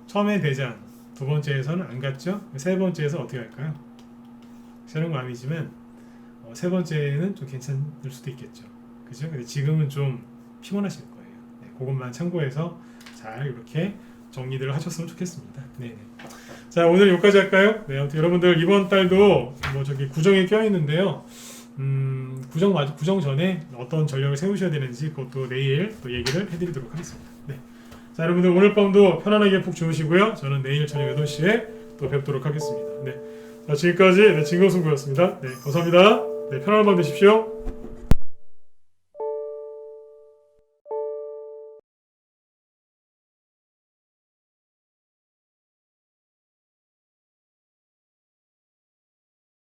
[SPEAKER 1] 처음에 대장, 두 번째에서는 안 갔죠? 세 번째에서 어떻게 할까요? 새로운 거 아니지만 세 번째는 좀 괜찮을 수도 있겠죠. 그죠? 근데 지금은 좀 피곤하실 거예요. 네, 그것만 참고해서 잘 이렇게 정리들을 하셨으면 좋겠습니다. 네. 자, 오늘 여기까지 할까요? 네, 아무튼 여러분들 이번 달도 뭐 저기 구정에 껴 있는데요. 구정 전에 어떤 전략을 세우셔야 되는지 그것도 내일 또 얘기를 해드리도록 하겠습니다. 네. 자, 여러분들 오늘 밤도 편안하게 푹 주무시고요. 저는 내일 저녁 8시에 또 뵙도록 하겠습니다. 네. 자, 지금까지 진검승부였습니다. 네, 감사합니다. 네, 편안한 밤 되십시오.